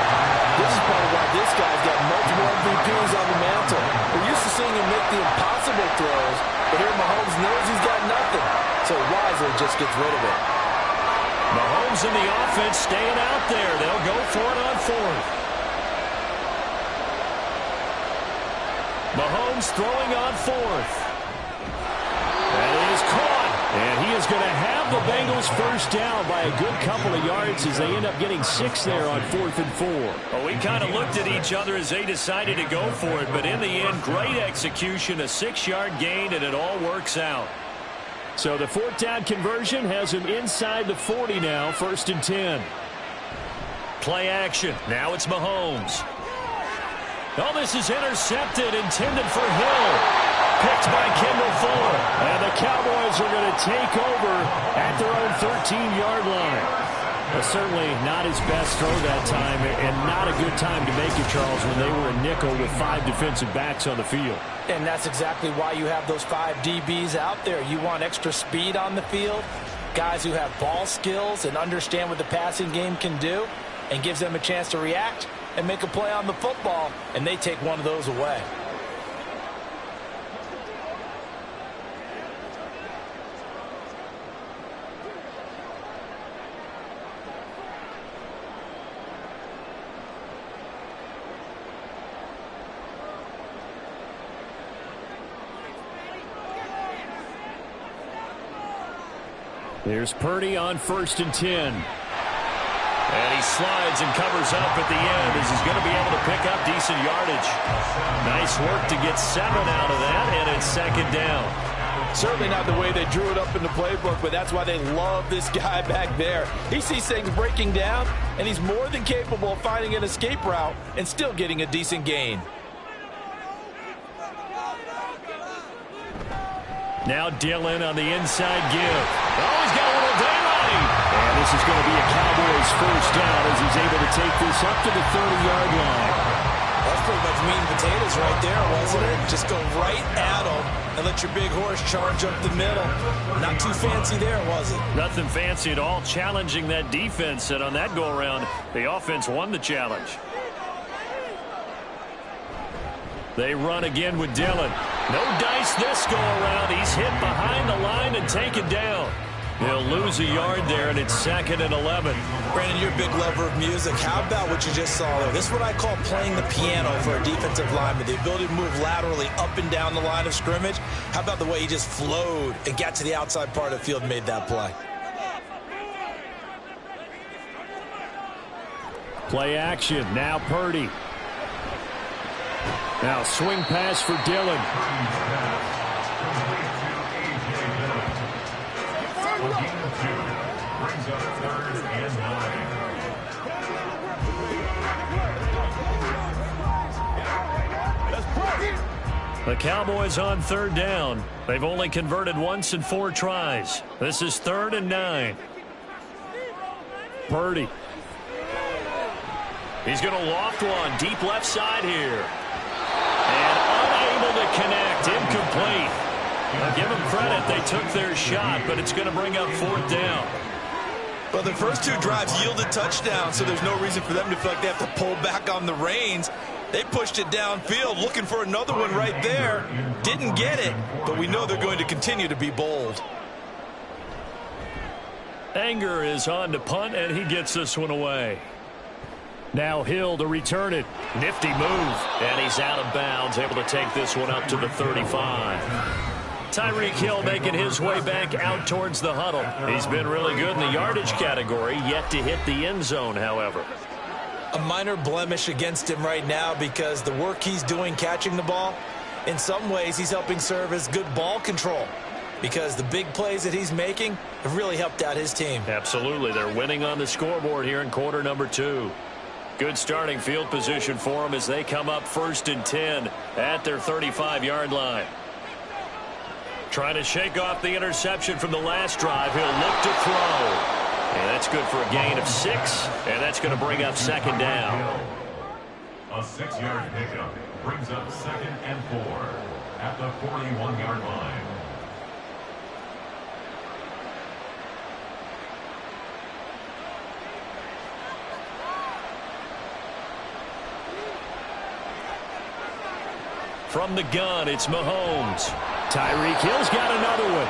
This is part of why this guy's got multiple MVPs on the mantle. We're used to seeing him make the impossible throws, but here Mahomes knows he's got nothing, so wisely just gets rid of it. Mahomes and the offense staying out there. They'll go for it on 4th. Mahomes throwing on 4th. That is caught. And he is going to have the Bengals first down by a good couple of yards as they end up getting 6 there on 4th and 4. Well, we kind of looked at each other as they decided to go for it, but in the end, great execution, a 6-yard gain, and it all works out. So the 4th down conversion has him inside the 40 now, 1st and 10. Play action. Now it's Mahomes. Oh, this is intercepted, intended for Hill. Picked by Kendall Fuller. And the Cowboys are going to take over at their own 13-yard line. Certainly not his best throw that time, and not a good time to make it, Charles, when they were a nickel with 5 defensive backs on the field. And that's exactly why you have those 5 DBs out there. You want extra speed on the field, guys who have ball skills and understand what the passing game can do, and gives them a chance to react and make a play on the football, and they take one of those away. Here's Purdy on 1st and 10. And he slides and covers up at the end as he's going to be able to pick up decent yardage. Nice work to get 7 out of that, and it's 2nd down. Certainly not the way they drew it up in the playbook, but that's why they love this guy back there. He sees things breaking down, and he's more than capable of finding an escape route and still getting a decent gain. Now Dillon on the inside give. Oh, he's got a little daylight. And this is going to be a Cowboys first down as he's able to take this up to the 30-yard line. That's pretty much meat and potatoes right there, wasn't it? Just go right at them and let your big horse charge up the middle. Not too fancy there, was it? Nothing fancy at all, challenging that defense. And on that go-around, the offense won the challenge. They run again with Dillon. No dice this go-around. He's hit behind the line and taken down. He'll lose a yard there, and it's 2nd and 11. Brandon, you're a big lover of music. How about what you just saw there? This is what I call playing the piano for a defensive lineman. The ability to move laterally up and down the line of scrimmage. How about the way he just flowed and got to the outside part of the field and made that play? Play action. Now Purdy. Now swing pass for Dillon. Brings up 3rd and 9. The Cowboys on third down. They've only converted once in 4 tries. This is 3rd and 9. Purdy. He's going to loft one deep left side here. And unable to connect. Incomplete. Now give them credit. They took their shot, but it's going to bring up 4th down. Well, the first 2 drives yielded touchdowns, so there's no reason for them to feel like they have to pull back on the reins. They pushed it downfield, looking for another one right there. Didn't get it, but we know they're going to continue to be bold. Anger is on to punt, and he gets this one away. Now Hill to return it. Nifty move. And he's out of bounds, able to take this one up to the 35. Tyreek Hill making his way back out towards the huddle. He's been really good in the yardage category, yet to hit the end zone, however. A minor blemish against him right now because the work he's doing catching the ball, in some ways he's helping serve as good ball control because the big plays that he's making have really helped out his team. Absolutely. They're winning on the scoreboard here in quarter number 2. Good starting field position for them as they come up 1st and 10 at their 35-yard line. Trying to shake off the interception from the last drive. He'll look to throw. And that's good for a gain of 6, and that's going to bring up 2nd down. A 6-yard pickup brings up 2nd and 4 at the 41-yard line. From the gun, it's Mahomes. Tyreek Hill's got another one.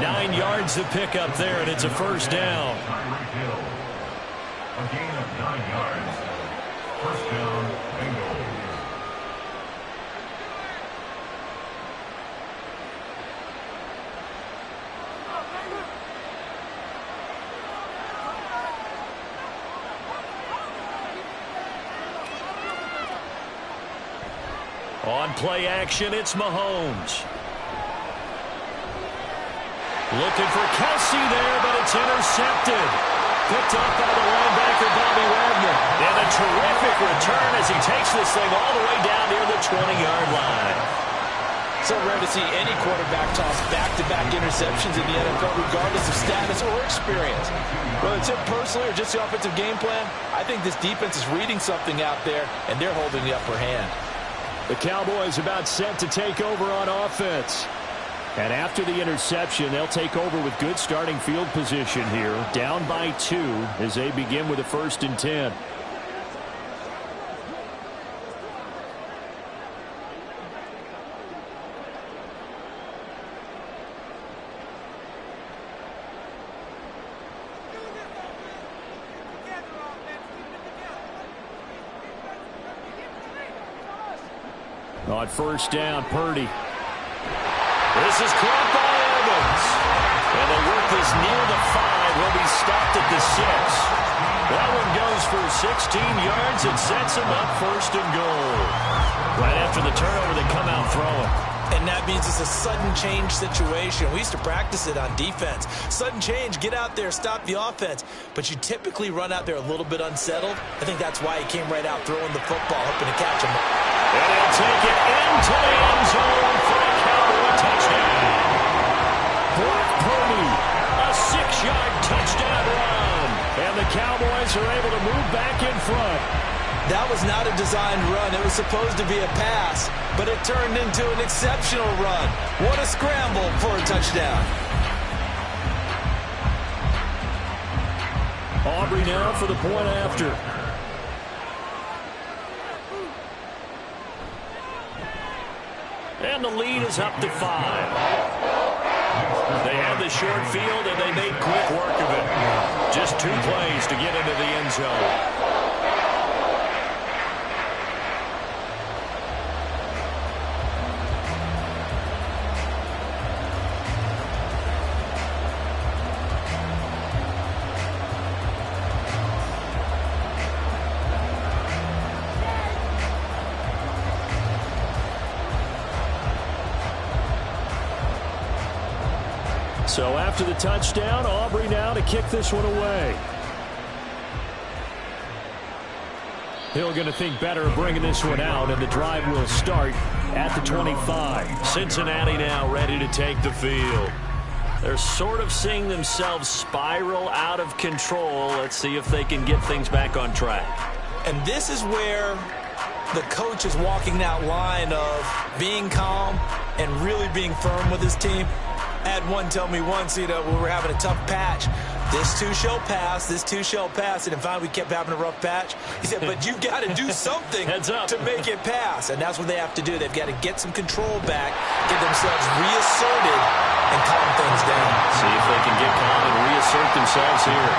9 yards to pick up there, and it's a 1st down. Tyreek Hill. A gain of 9 yards. 1st down, Bengal. On play action, it's Mahomes. Looking for Kelsey there, but it's intercepted. Picked up by the linebacker, Bobby Wagner. And a terrific return as he takes this thing all the way down near the 20-yard line. So rare to see any quarterback toss back-to-back interceptions in the NFL, regardless of status or experience. Whether it's him personally or just the offensive game plan, I think this defense is reading something out there, and they're holding the upper hand. The Cowboys about set to take over on offense. And after the interception, they'll take over with good starting field position here. Down by 2 as they begin with a 1st and 10. On 1st down, Purdy. This is caught by Evans. And they work this near the 5. He'll be stopped at the 6. That one goes for 16 yards and sets him up 1st and goal. Right after the turnover, they come out throwing. And that means it's a sudden change situation. We used to practice it on defense. Sudden change, get out there, stop the offense. But you typically run out there a little bit unsettled. I think that's why he came right out throwing the football, hoping to catch him. And he'll take it into the end zone for a Cowboy touchdown. Brock Purdy, a 6-yard touchdown run. And the Cowboys are able to move back in front. That was not a designed run. It was supposed to be a pass, but it turned into an exceptional run. What a scramble for a touchdown. Aubrey now for the point after. And the lead is up to 5. They had the short field, and they made quick work of it. Just 2 plays to get into the end zone. So after the touchdown, Aubrey now to kick this one away. Hill going to think better of bringing this one out, and the drive will start at the 25. Cincinnati now ready to take the field. They're sort of seeing themselves spiral out of control. Let's see if they can get things back on track. And this is where the coach is walking that line of being calm and really being firm with his team. I had one tell me once, when we were having a tough patch, this too shall pass, this too shall pass. And finally, we kept having a rough patch. He said, but you've got to do something to make it pass. And that's what they have to do. They've got to get some control back, get themselves reasserted, and calm things down. See if they can get calm and reassert themselves here.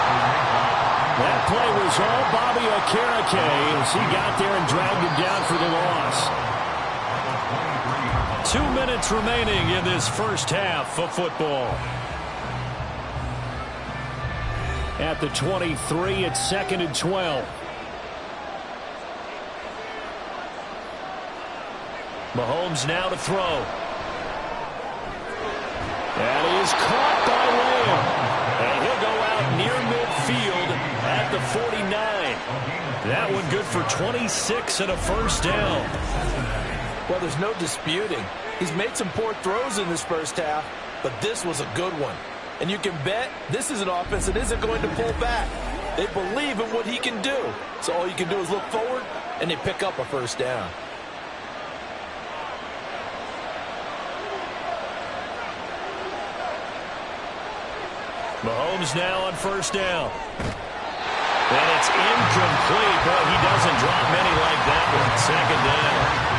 That play was all Bobby Okereke as he got there and dragged him down for the loss. 2 minutes remaining in this first half of football. At the 23, it's 2nd and 12. Mahomes now to throw. That is caught by Lamb. And he'll go out near midfield at the 49. That one good for 26 and a first down. Well, there's no disputing. He's made some poor throws in this first half, but this was a good one. And you can bet this is an offense that isn't going to pull back. They believe in what he can do. So all you can do is look forward, and they pick up a first down. Mahomes now on first down. And it's incomplete. Boy, he doesn't drop many like that one. 2nd down.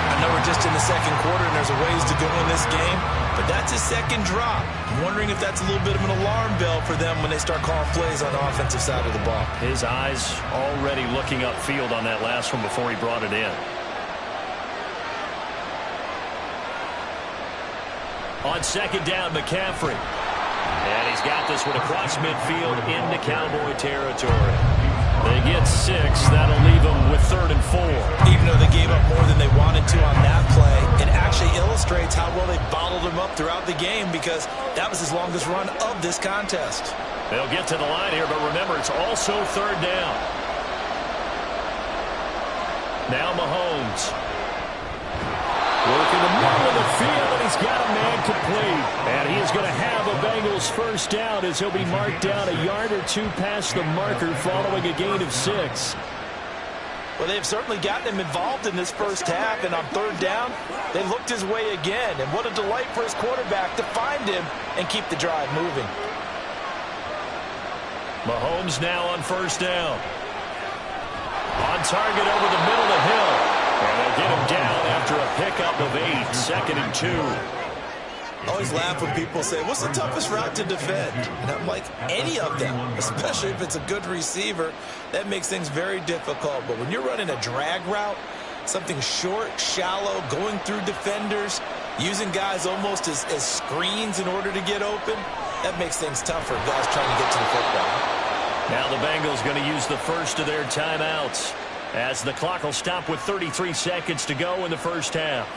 I know we're just in the second quarter and there's a ways to go in this game, but that's his second drop. I'm wondering if that's a little bit of an alarm bell for them when they start calling plays on the offensive side of the ball. His eyes already looking upfield on that last one before he brought it in. On 2nd down, McCaffrey. And he's got this one across midfield into Cowboy territory. They get 6. That'll leave them with 3rd and 4. Even though they gave up more than they wanted to on that play, it actually illustrates how well they bottled them up throughout the game because that was his longest run of this contest. They'll get to the line here, but remember, it's also 3rd down. Now Mahomes. Work in the middle of the field, and he's got a man complete. And he is going to have a Bengals first down as he'll be marked down a yard or 2 past the marker following a gain of 6. Well, they've certainly gotten him involved in this first half, and on 3rd down, they looked his way again. And what a delight for his quarterback to find him and keep the drive moving. Mahomes now on first down. On target over the middle of Hill. And they'll get him down after a pickup of 8, 2nd and 2. I always laugh when people say, what's the toughest route to defend? And I'm like, any of them, especially if it's a good receiver. That makes things very difficult. But when you're running a drag route, something short, shallow, going through defenders, using guys almost as screens in order to get open, that makes things tougher, guys trying to get to the football. Now the Bengals going to use the first of their timeouts, as the clock will stop with 33 seconds to go in the first half.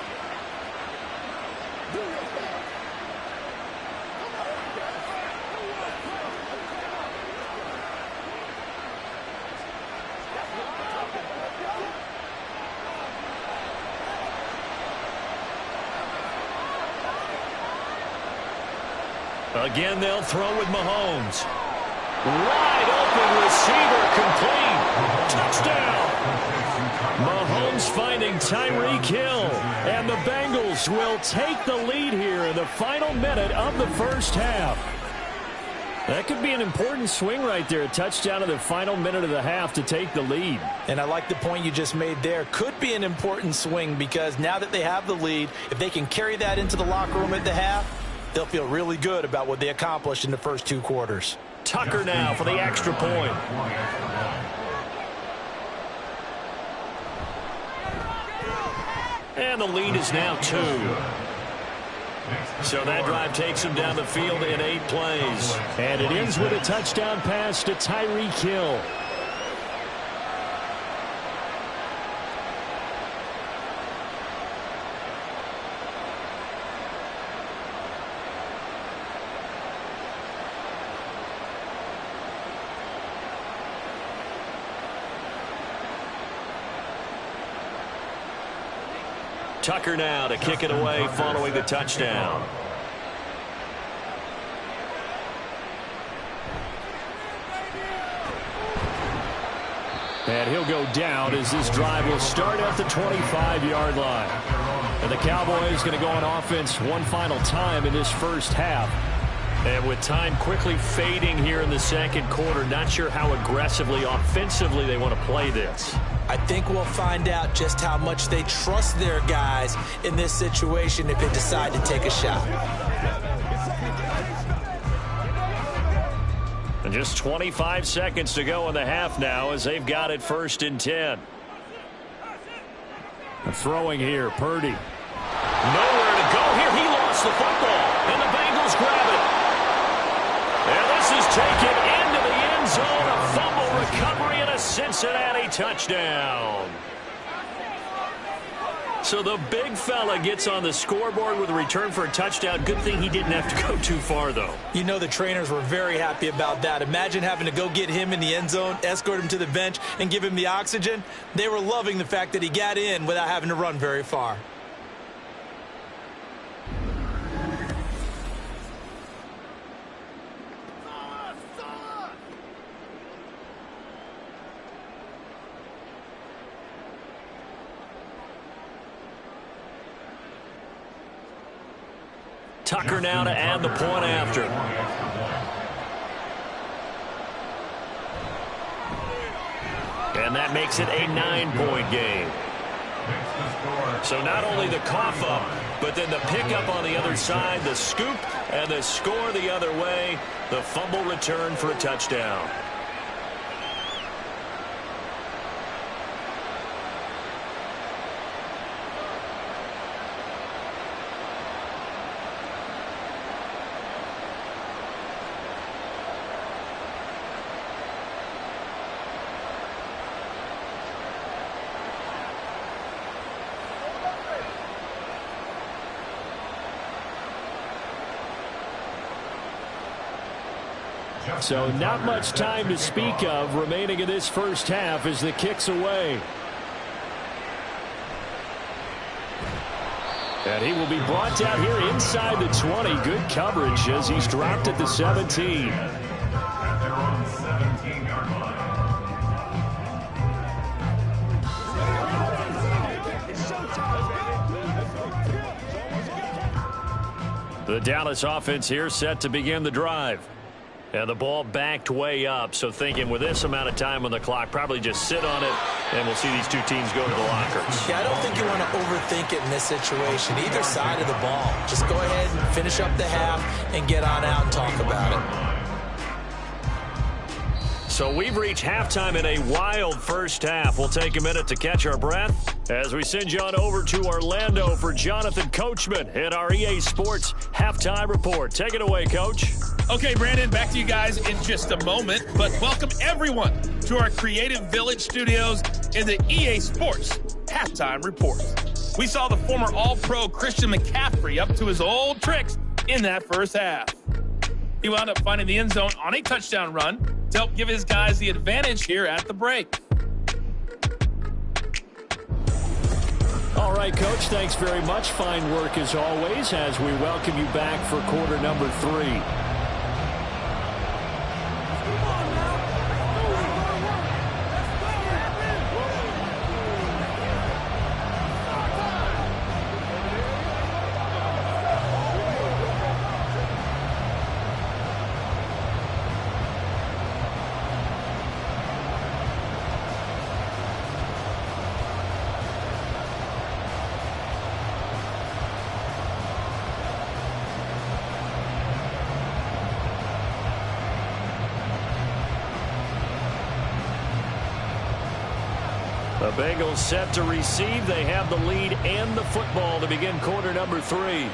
Again, they'll throw with Mahomes. Wide open receiver complete. Touchdown. Mahomes finding Tyreek Hill. And the Bengals will take the lead here in the final minute of the first half. That could be an important swing right there. A touchdown in the final minute of the half to take the lead. And I like the point you just made there. Could be an important swing because now that they have the lead, if they can carry that into the locker room at the half, they'll feel really good about what they accomplished in the first 2 quarters. Tucker now for the extra point. And the lead is now 2. So that drive takes him down the field in 8 plays. And it ends with a touchdown pass to Tyreek Hill. Tucker now to kick it away following the touchdown. And he'll go down as this drive will start at the 25-yard line. And the Cowboys going to go on offense one final time in this first half. And with time quickly fading here in the second quarter, not sure how aggressively, offensively they want to play this. I think we'll find out just how much they trust their guys in this situation if they decide to take a shot. And just 25 seconds to go in the half now as they've got it 1st and 10. And throwing here, Purdy. Nowhere to go here. He lost the football, and the Bengals grab it. And this is taken into the end zone. A fumble recovery and a Cincinnati touchdown. So the big fella gets on the scoreboard with a return for a touchdown. Good thing he didn't have to go too far, though. You know the trainers were very happy about that. Imagine having to go get him in the end zone, escort him to the bench, and give him the oxygen. They were loving the fact that he got in without having to run very far. Tucker now to add the point after. And that makes it a 9-point game. So not only the cough up, but then the pickup on the other side, the scoop, and the score the other way. The fumble return for a touchdown. So not much time to speak of remaining in this first half as the kick's away. And he will be brought down here inside the 20. Good coverage as he's dropped at the 17. They're on the 17-yard line. The Dallas offense here set to begin the drive. And the ball backed way up, so thinking with this amount of time on the clock, probably just sit on it, and we'll see these two teams go to the lockers. Yeah, I don't think you want to overthink it in this situation. Either side of the ball. Just go ahead and finish up the half and get on out and talk about it. So we've reached halftime in a wild first half. We'll take a minute to catch our breath as we send you on over to Orlando for Jonathan Coachman in our EA Sports Halftime Report. Take it away, Coach. Okay, Brandon, back to you guys in just a moment, but welcome everyone to our Creative Village studios in the EA Sports Halftime Report. We saw the former All-Pro Christian McCaffrey up to his old tricks in that first half. He wound up finding the end zone on a touchdown run to help give his guys the advantage here at the break. All right, Coach, thanks very much. Fine work as always as we welcome you back for quarter number 3. The Bengals set to receive. They have the lead and the football to begin quarter number 3.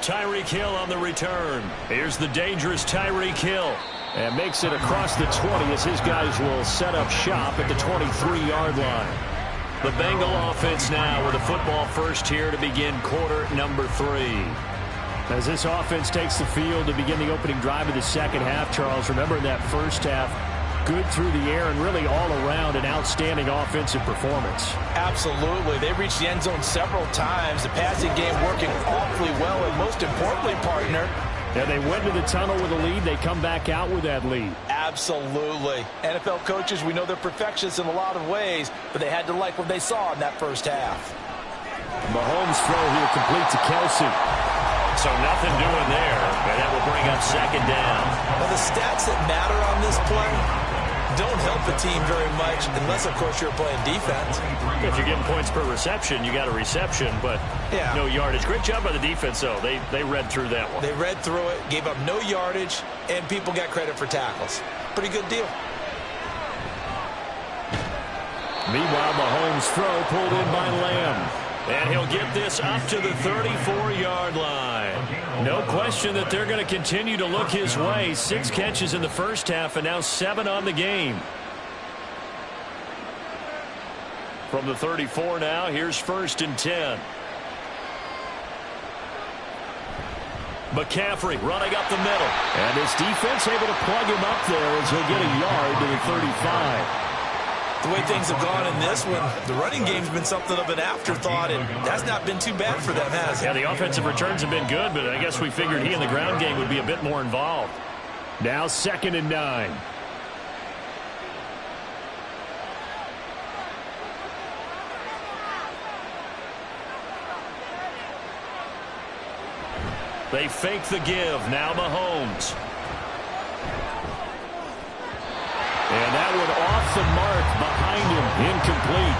Tyreek Hill on the return. Here's the dangerous Tyreek Hill. And makes it across the 20 as his guys will set up shop at the 23-yard line. The Bengal offense now with the football first here to begin quarter number 3. As this offense takes the field to begin the opening drive of the second half, Charles, remember in that first half, good through the air and really all around and out outstanding offensive performance. Absolutely. They reached the end zone several times. The passing game working awfully well, and most importantly, partner, and they went to the tunnel with a lead. They come back out with that lead. Absolutely. NFL coaches, we know they're perfectionists in a lot of ways, but they had to like what they saw in that first half. Mahomes' throw here complete to Kelsey. So nothing doing there, and that will bring up second down. Well, the stats that matter on this play don't help the team very much unless, of course, you're playing defense. If you're getting points per reception, you got a reception, but no yardage. Great job by the defense, though. They read through that one. They read through it, gave up no yardage, and people got credit for tackles. Pretty good deal. Meanwhile, Mahomes' throw pulled in by Lamb. And he'll get this up to the 34-yard line. No question that they're going to continue to look his way. 6 catches in the first half and now 7 on the game. From the 34 now, here's 1st and 10. McCaffrey running up the middle. And his defense able to plug him up there as he'll get a yard to the 35. The way things have gone in this one, the running game's been something of an afterthought, and that's not been too bad for them, has it? Yeah, the offensive returns have been good, but I guess we figured he in the ground game would be a bit more involved. Now 2nd and 9. They fake the give. Now Mahomes. And that one off the mark behind him. Incomplete.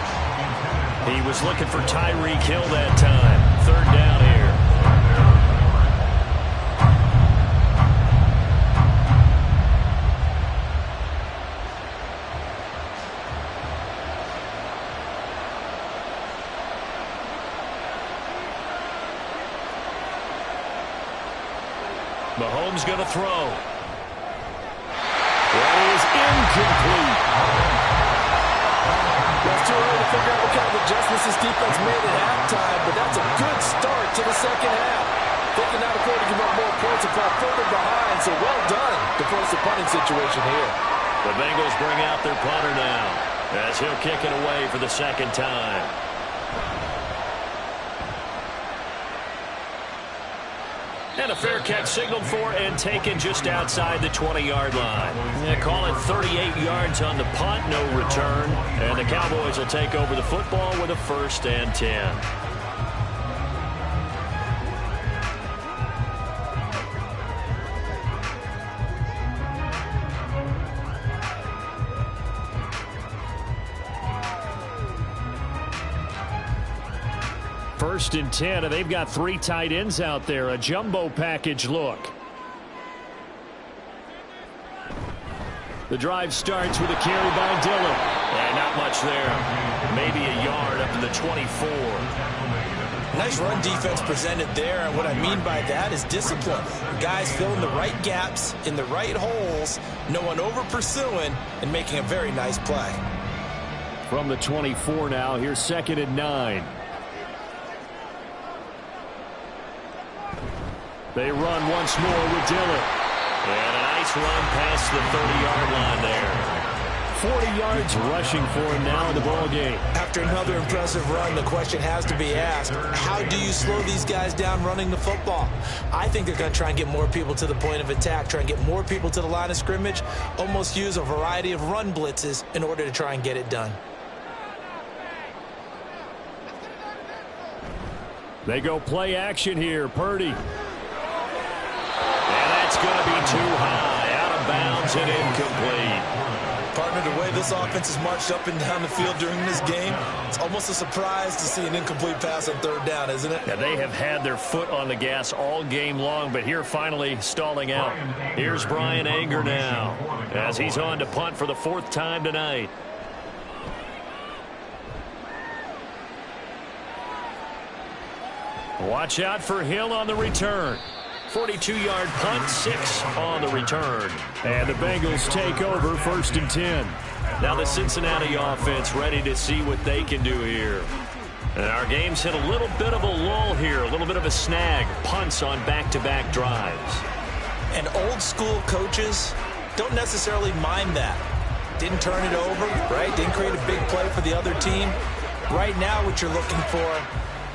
He was looking for Tyreek Hill that time. 3rd down here. Mahomes going to throw. That is incomplete. It's too early to figure out what kind of adjustments this defense made at halftime, but that's a good start to the second half. They can not afford to give up more points and fall further behind, so well done to force the punting situation here. The Bengals bring out their punter now as he'll kick it away for the 2nd time. And a fair catch signaled for and taken just outside the 20-yard line. Yeah, call it 38 yards on the punt, no return. And the Cowboys will take over the football with a 1st and 10. First and 10, and they've got 3 tight ends out there. A jumbo package look. The drive starts with a carry by Dillon. And not much there. Maybe a yard up to the 24. Nice run defense presented there, and what I mean by that is discipline. Guys filling the right gaps in the right holes, no one over pursuing, and making a very nice play. From the 24 now, here's 2nd and 9. They run once more with Dillon. And a nice run past the 30-yard line there. 40 yards rushing for him now in the ball game. After another impressive run, the question has to be asked, how do you slow these guys down running the football? I think they're going to try and get more people to the point of attack, try and get more people to the line of scrimmage, almost use a variety of run blitzes in order to try and get it done. They go play action here. Purdy. It's going to be too high, out of bounds and incomplete. Partner, the way this offense has marched up and down the field during this game, it's almost a surprise to see an incomplete pass on 3rd down, isn't it? Yeah, they have had their foot on the gas all game long, but here finally stalling out. Here's Brian Anger now as he's on to punt for the 4th time tonight. Watch out for Hill on the return. 42-yard punt, 6 on the return. And the Bengals take over 1st and 10. Now the Cincinnati offense ready to see what they can do here. And our game's hit a little bit of a lull here, a little bit of a snag. Punts on back-to-back drives. And old school coaches don't necessarily mind that. Didn't turn it over, right? Didn't create a big play for the other team. Right now, what you're looking for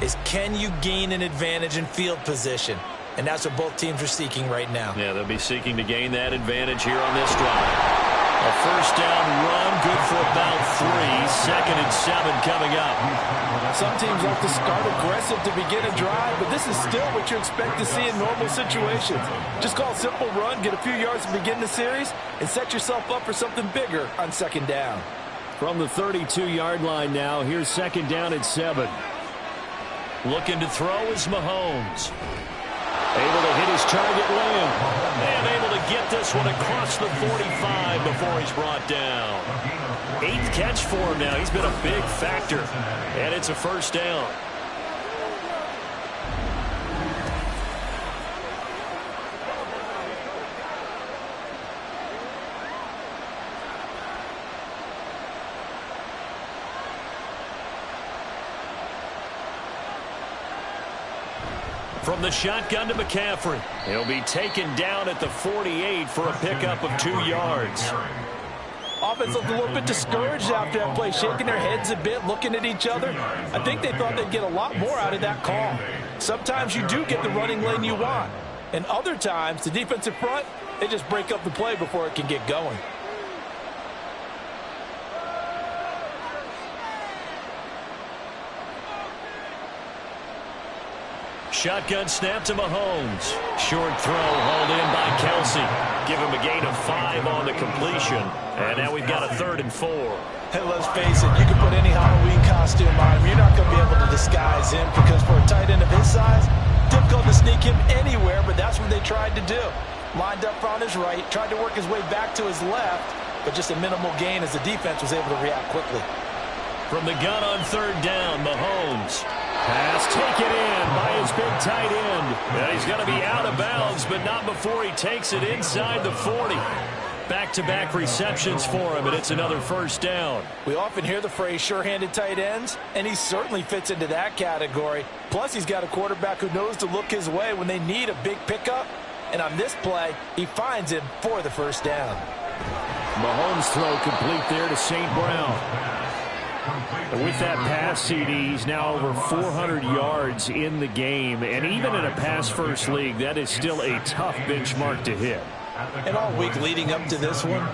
is, can you gain an advantage in field position? And that's what both teams are seeking right now. Yeah, they'll be seeking to gain that advantage here on this drive. A first down run, good for about 3. 2nd and 7 coming up. Some teams like to start aggressive to begin a drive, but this is still what you expect to see in normal situations. Just call a simple run, get a few yards to begin the series, and set yourself up for something bigger on 2nd down. From the 32-yard line now, here's 2nd down and 7. Looking to throw is Mahomes. Able to hit his target Lamb. And able to get this one across the 45 before he's brought down. 8th catch for him now. He's been a big factor. And it's a first down. From the shotgun to McCaffrey. He'll be taken down at the 48 for a pickup of 2 yards. Offense looked a little bit discouraged after that play, shaking their heads a bit, looking at each other. I think they thought they'd get a lot more out of that call. Sometimes you do get the running lane you want. And other times, the defensive front, they just break up the play before it can get going. Shotgun snap to Mahomes. Short throw hauled in by Kelsey. Give him a gain of 5 on the completion. And now we've got a 3rd and 4. Hey, let's face it, you can put any Halloween costume on him. You're not going to be able to disguise him, because for a tight end of his size, difficult to sneak him anywhere, but that's what they tried to do. Lined up on his right, tried to work his way back to his left, but just a minimal gain as the defense was able to react quickly. From the gun on 3rd down, Mahomes. Pass taken in by his big tight end. And he's going to be out of bounds, but not before he takes it inside the 40. Back-to-back receptions for him, and it's another first down. We often hear the phrase sure-handed tight ends, and he certainly fits into that category. Plus, he's got a quarterback who knows to look his way when they need a big pickup. And on this play, he finds him for the first down. Mahomes' throw complete there to St. Brown. And with that pass, CD, he's now over 400 yards in the game. And even in a pass-first league, that is still a tough benchmark to hit. And all week leading up to this one,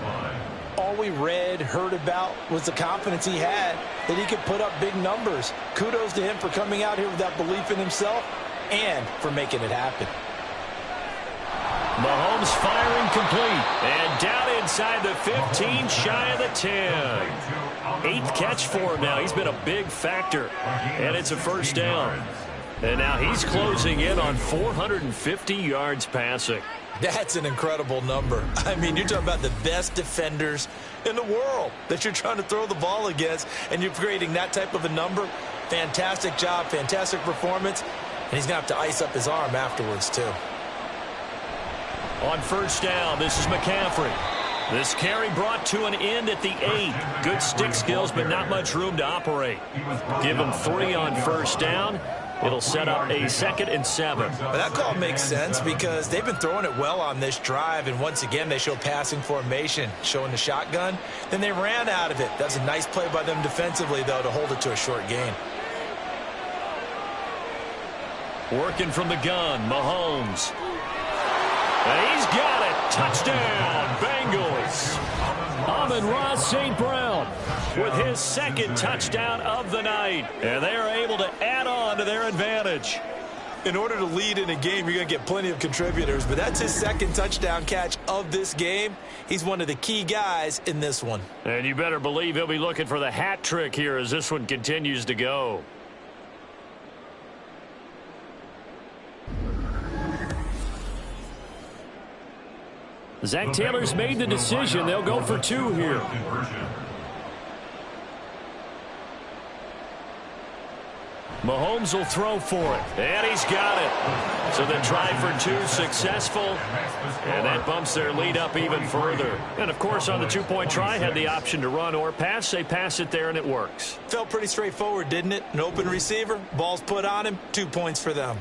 all we read, heard about was the confidence he had that he could put up big numbers. Kudos to him for coming out here with that belief in himself and for making it happen. Mahomes firing complete. And down inside the 15, shy of the 10. 8th catch for him now. He's been a big factor. And it's a first down. And now he's closing in on 450 yards passing. That's an incredible number. I mean, you're talking about the best defenders in the world that you're trying to throw the ball against, and you're creating that type of a number. Fantastic job, fantastic performance. And he's going to have to ice up his arm afterwards, too. On first down, this is McCaffrey. This carry brought to an end at the 8. Good stick skills, but not much room to operate. Give him 3 on first down. It'll set up a 2nd and 7. But that call makes sense because they've been throwing it well on this drive, and once again they show passing formation, showing the shotgun. Then they ran out of it. That's a nice play by them defensively, though, to hold it to a short gain. Working from the gun, Mahomes. And he's got it. Touchdown, Bengals. Amon-Ra St. Brown with his 2nd touchdown of the night. And they are able to add on to their advantage. In order to lead in a game, you're going to get plenty of contributors, but that's his 2nd touchdown catch of this game. He's one of the key guys in this one. And you better believe he'll be looking for the hat trick here as this one continues to go. Zach Taylor's made the decision. They'll go for 2 here. Mahomes will throw for it. And he's got it. So the try for 2 successful. And that bumps their lead up even further. And, of course, on the 2-point try, had the option to run or pass. They pass it there, and it works. Felt pretty straightforward, didn't it? An open receiver, ball's put on him, 2 points for them.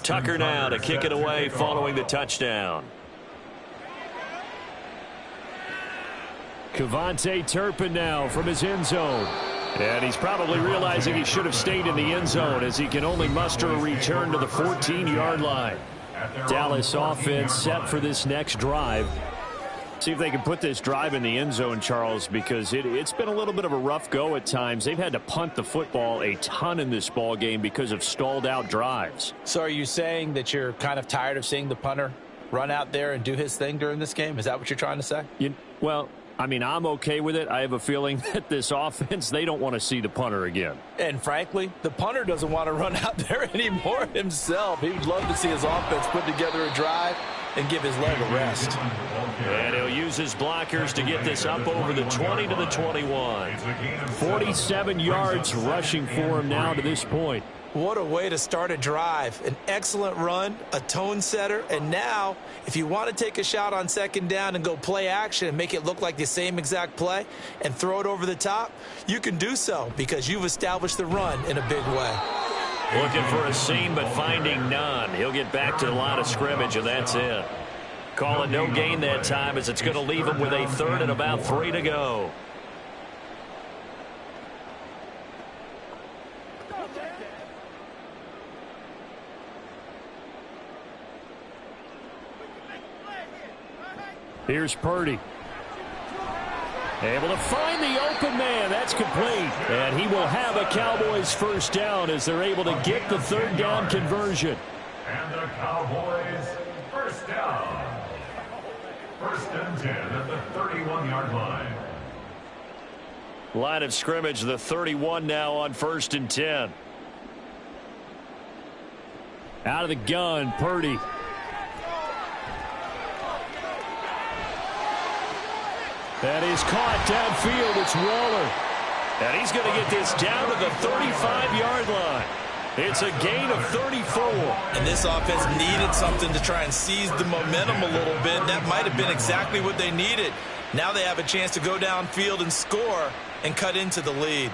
Tucker now to kick it away following the touchdown. Kevontae Turpin now from his end zone. And he's probably realizing he should have stayed in the end zone as he can only muster a return to the 14-yard line. Dallas offense set for this next drive. See if they can put this drive in the end zone, Charles, because it's been a little bit of a rough go at times. They've had to punt the football a ton in this ball game because of stalled-out drives. So are you saying that you're kind of tired of seeing the punter run out there and do his thing during this game? Is that what you're trying to say? Well, I mean, I'm okay with it. I have a feeling that this offense, they don't want to see the punter again. And frankly, the punter doesn't want to run out there anymore himself. He would love to see his offense put together a drive and give his leg a rest. And he'll use his blockers to get this up over the 20 to the 21. 47 yards rushing for him now to this point. What a way to start a drive. An excellent run, a tone setter, and now if you want to take a shot on second down and go play action and make it look like the same exact play and throw it over the top, you can do so because you've established the run in a big way. Looking for a seam, but finding none. He'll get back to the line of scrimmage, and that's it. Call it no gain that time as it's going to leave him with a third and about 3 to go. Here's Purdy. Able to find the open man. That's complete. And he will have a Cowboys first down as they're able to get the third down conversion. And the Cowboys first down. First and 10 at the 31-yard line. Line of scrimmage, the 31 now on first and 10. Out of the gun, Purdy. That is caught downfield. It's Waller. And he's going to get this down to the 35-yard line. It's a gain of 34. And this offense needed something to try and seize the momentum a little bit. That might have been exactly what they needed. Now they have a chance to go downfield and score and cut into the lead.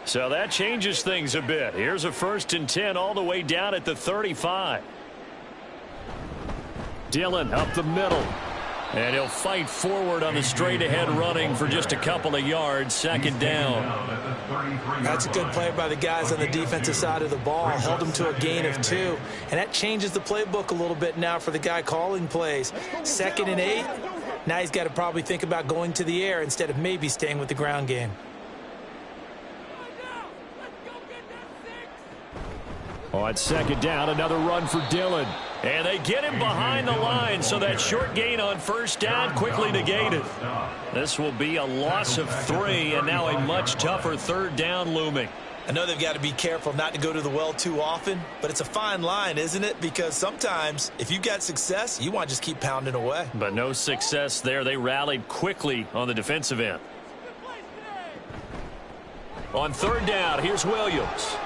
So that changes things a bit. Here's a first and 10 all the way down at the 35. Dillon up the middle. And he'll fight forward on the straight-ahead running for just a couple of yards. Second down. That's a good play by the guys on the defensive side of the ball. Held them to a gain of 2. And that changes the playbook a little bit now for the guy calling plays. 2nd and 8. Now he's got to probably think about going to the air instead of maybe staying with the ground game. On second down, another run for Dillon. And they get him behind the line, so that short gain on first down quickly negated. This will be a loss of 3, and now a much tougher third down looming. I know they've got to be careful not to go to the well too often, but it's a fine line, isn't it? Because sometimes, if you've got success, you want to just keep pounding away. But no success there. They rallied quickly on the defensive end. On third down, here's Williams.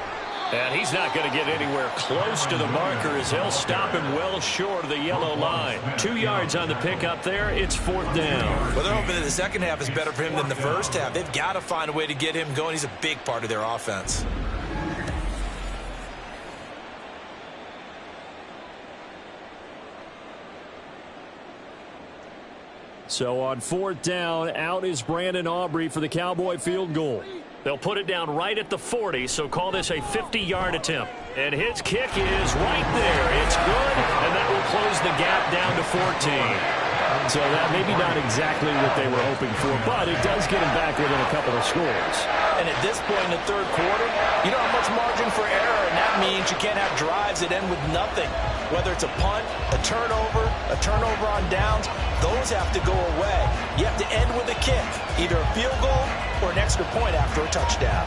And he's not going to get anywhere close to the marker as they'll stop him well short of the yellow line. 2 yards on the pickup there. It's fourth down. Well, they're hoping that the second half is better for him than the first half. They've got to find a way to get him going. He's a big part of their offense. So on fourth down, out is Brandon Aubrey for the Cowboy field goal. They'll put it down right at the 40, so call this a 50-yard attempt. And his kick is right there. It's good, and that will close the gap down to 14. So that maybe not exactly what they were hoping for, but it does get them back within a couple of scores. And at this point in the third quarter, you don't have much margin for error, and that means you can't have drives that end with nothing. Whether it's a punt, a turnover on downs, those have to go away. You have to end with a kick, either a field goal or an extra point after a touchdown.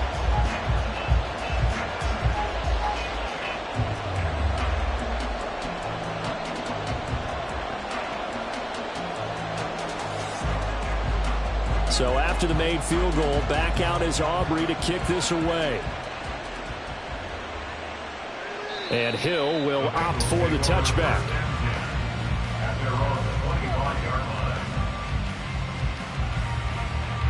So after the made field goal, back out is Aubrey to kick this away. And Hill will opt for the touchback.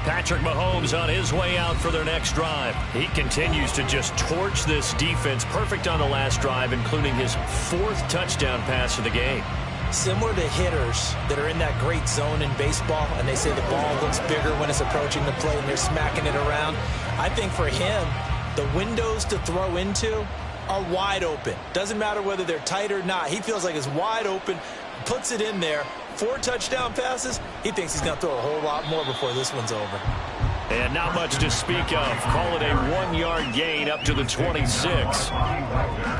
Patrick Mahomes on his way out for their next drive. He continues to just torch this defense. Perfect on the last drive, including his 4th touchdown pass of the game. Similar to hitters that are in that great zone in baseball, and they say the ball looks bigger when it's approaching the plate and they're smacking it around. I think for him, the windows to throw into are wide open. Doesn't matter whether they're tight or not. He feels like it's wide open, puts it in there. 4 touchdown passes. He thinks he's going to throw a whole lot more before this one's over. And not much to speak of. Call it a 1-yard gain up to the 26.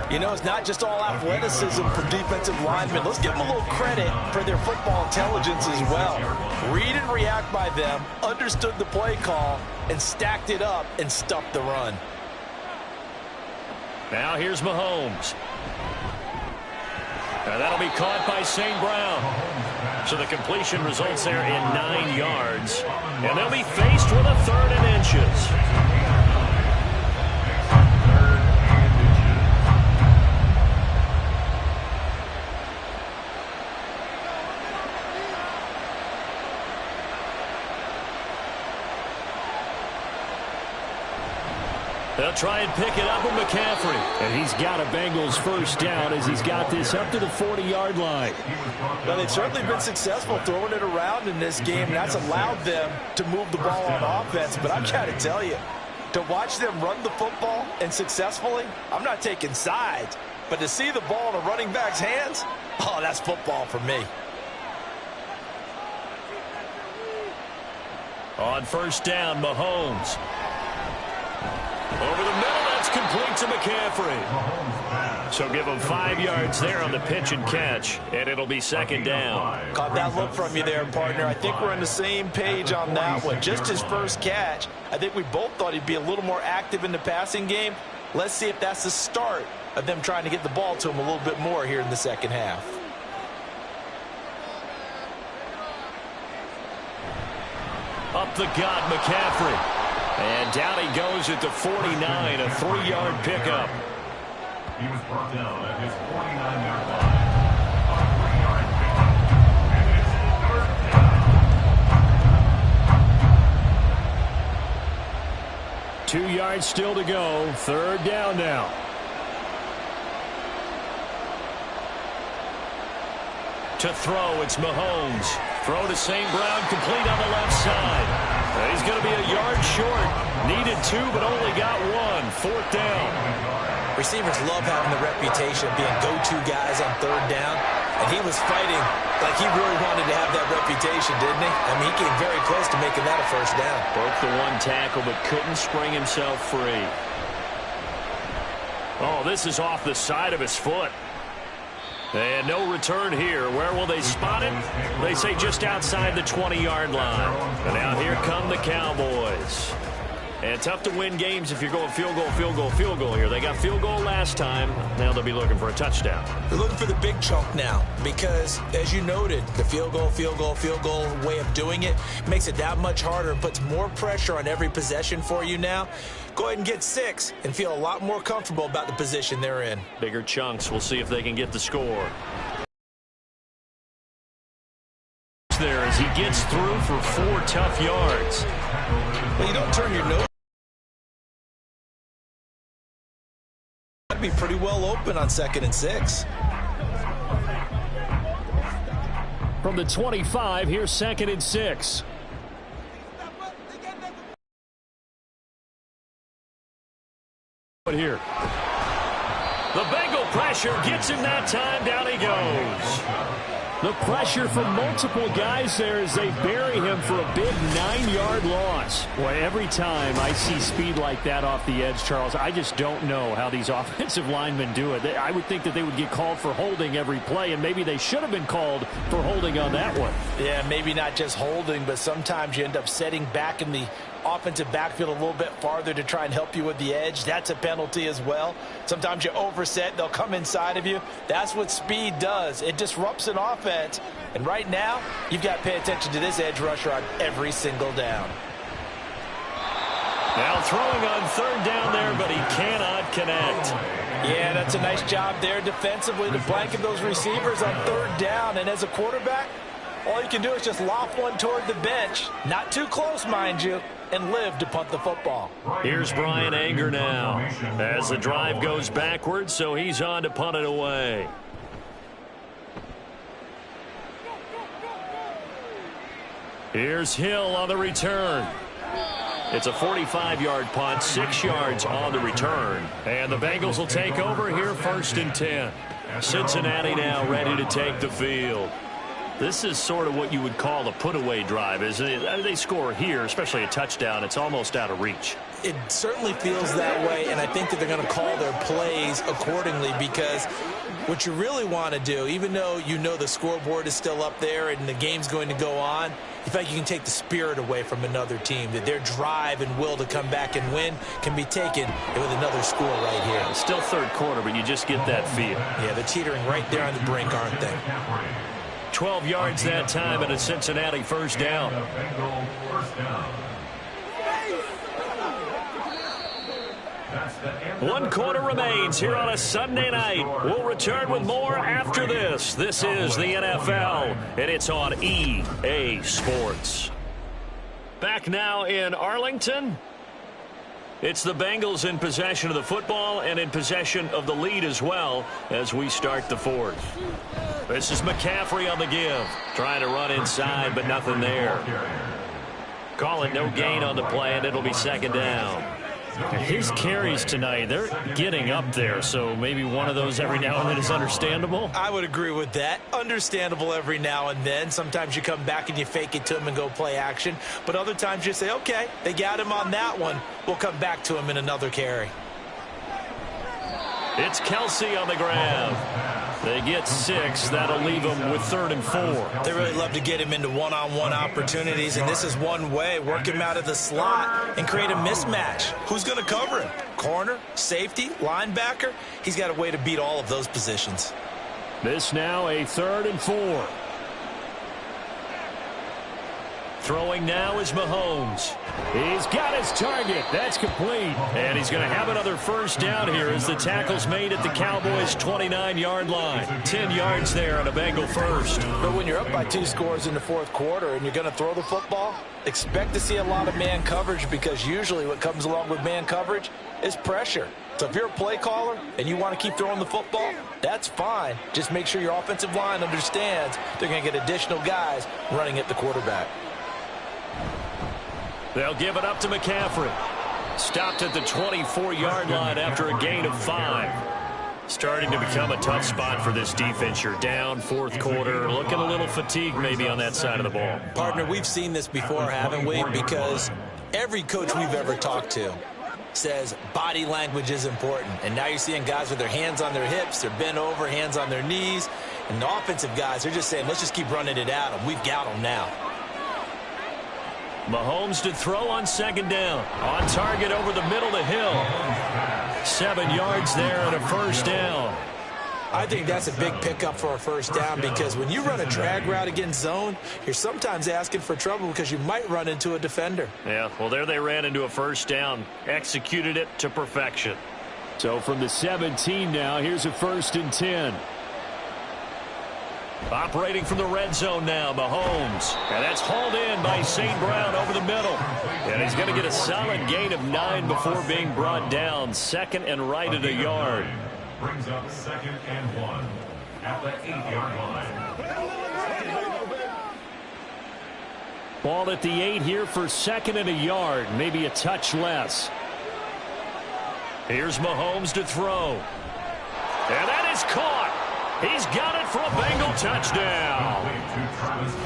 You know, it's not just all athleticism for defensive linemen. Let's give them a little credit for their football intelligence as well. Read and react by them, understood the play call, and stacked it up and stuffed the run. Now here's Mahomes. And that'll be caught by St. Brown. So the completion results there in 9 yards. And they'll be faced with a 3rd and inches. They'll try and pick it up with McCaffrey. And he's got a Bengals first down as he's got this up to the 40-yard line. Well, they've certainly been successful throwing it around in this game, and that's allowed them to move the ball on offense. But I've got to tell you, to watch them run the football and successfully, I'm not taking sides, but to see the ball in a running back's hands, oh, that's football for me. On first down, Mahomes. Over the middle, that's complete to McCaffrey. So give him 5 yards there on the pitch and catch, and it'll be 2nd down. Caught that look from you there, partner. I think we're on the same page on that one. Just his first catch. I think we both thought he'd be a little more active in the passing game. Let's see if that's the start of them trying to get the ball to him a little bit more here in the second half. Up the gut, McCaffrey. And down he goes at the 49, a 3-yard pickup. He was brought down at his 49-yard line. A 3-yard pickup. And it's 3rd down. 2 yards still to go. 3rd down now. To throw, it's Mahomes. Throw to St. Brown, complete on the left side. He's going to be a yard short. Needed 2, but only got 1. 4th down. Receivers love having the reputation of being go-to guys on 3rd down. And he was fighting like he really wanted to have that reputation, didn't he? I mean, he came very close to making that a 1st down. Broke the 1 tackle, but couldn't spring himself free. Oh, this is off the side of his foot. And no return here. Where will they spot it? They say just outside the 20-yard line. And now here come the Cowboys. And tough to win games if you're going field goal, field goal, field goal here. They got field goal last time. Now they'll be looking for a touchdown. They're looking for the big chunk now because, as you noted, the field goal, field goal, field goal way of doing it makes it that much harder and puts more pressure on every possession for you now. Go ahead and get 6 and feel a lot more comfortable about the position they're in. Bigger chunks. We'll see if they can get the score. There as he gets through for 4 tough yards. Well, you don't turn your nose. That'd be pretty well open on 2nd and 6. From the 25, here's 2nd and 6. Here. The Bengal pressure gets him that time. Down he goes. The pressure from multiple guys there as they bury him for a big 9-yard loss. Boy, every time I see speed like that off the edge, Charles, I just don't know how these offensive linemen do it. I would think that they would get called for holding every play, and maybe they should have been called for holding on that one. Yeah, maybe not just holding, but sometimes you end up setting back in the offensive backfield a little bit farther to try and help you with the edge. That's a penalty as well. Sometimes you overset. They'll come inside of you. That's what speed does. It disrupts an offense. And right now, you've got to pay attention to this edge rusher on every single down. Now throwing on 3rd down there, but he cannot connect. Yeah, that's a nice job there defensively to blanket those receivers on 3rd down. And as a quarterback, All you can do is just loft one toward the bench, not too close, mind you, and live to punt the football. Here's Brian Anger now as the drive goes backwards, so he's on to punt it away. Here's Hill on the return. It's a 45-yard punt, 6 yards on the return. And the Bengals will take over here, 1st and 10. Cincinnati now ready to take the field. This is sort of what you would call a put-away drive, isn't it? They score here, especially a touchdown. It's almost out of reach. It certainly feels that way, and I think that they're going to call their plays accordingly, because what you really want to do, even though you know the scoreboard is still up there and the game's going to go on, you feel like you can take the spirit away from another team, that their drive and will to come back and win can be taken with another score right here. It's still 3rd quarter, but you just get that feel. Yeah, they're teetering right there on the brink, aren't they? 12 yards that time and a Cincinnati 1st down. 1 quarter remains here on a Sunday night. We'll return with more after this. This is the NFL, and it's on EA Sports. Back now in Arlington. It's the Bengals in possession of the football and in possession of the lead as well as we start the 4th. This is McCaffrey on the give. Trying to run inside, but nothing there. Call it no gain on the play, and it'll be 2nd down. His carries tonight, they're getting up there, so maybe one of those every now and then is understandable. I would agree with that. Understandable every now and then. Sometimes you come back and you fake it to him and go play action. But other times you say, okay, they got him on that one. We'll come back to him in another carry. It's Kelsey on the grab. They get 6. That'll leave them with 3rd and 4. They really love to get him into one-on-one opportunities, and this is one way. Work him out of the slot and create a mismatch. Who's going to cover him? Corner, safety, linebacker? He's got a way to beat all of those positions. This now a 3rd and 4. Throwing now is Mahomes. He's got his target. That's complete. And he's going to have another 1st down here as the tackle's made at the Cowboys' 29-yard line. 10 yards there and a Bengal 1st. But when you're up by 2 scores in the 4th quarter and you're going to throw the football, expect to see a lot of man coverage, because usually what comes along with man coverage is pressure. So if you're a play caller and you want to keep throwing the football, that's fine. Just make sure your offensive line understands they're going to get additional guys running at the quarterback. They'll give it up to McCaffrey. Stopped at the 24-yard line after a gain of 5. Starting to become a tough spot for this defense. You're down 4th quarter. Looking a little fatigued maybe on that side of the ball. Partner, we've seen this before, haven't we? Because every coach we've ever talked to says body language is important. And now you're seeing guys with their hands on their hips, they're bent over, hands on their knees. And the offensive guys, they're just saying, let's just keep running it at them. We've got them now. Mahomes to throw on 2nd down. On target over the middle to Hill. 7 yards there and a 1st down. I think that's a big pickup for a 1st down, because when you run a drag route against zone, you're sometimes asking for trouble because you might run into a defender. Yeah, well, there they ran into a 1st down. Executed it to perfection. So from the 17 now, here's a 1st and 10. Operating from the red zone now, Mahomes. And that's hauled in by St. Brown over the middle. And he's going to get a solid gain of 9 before being brought down. 2nd and right at a yard. Brings up 2nd and 1 at the 8-yard line. Ball at the 8 here for 2nd and a yard. Maybe a touch less. Here's Mahomes to throw. And that is caught. He's got it for a Bengal touchdown.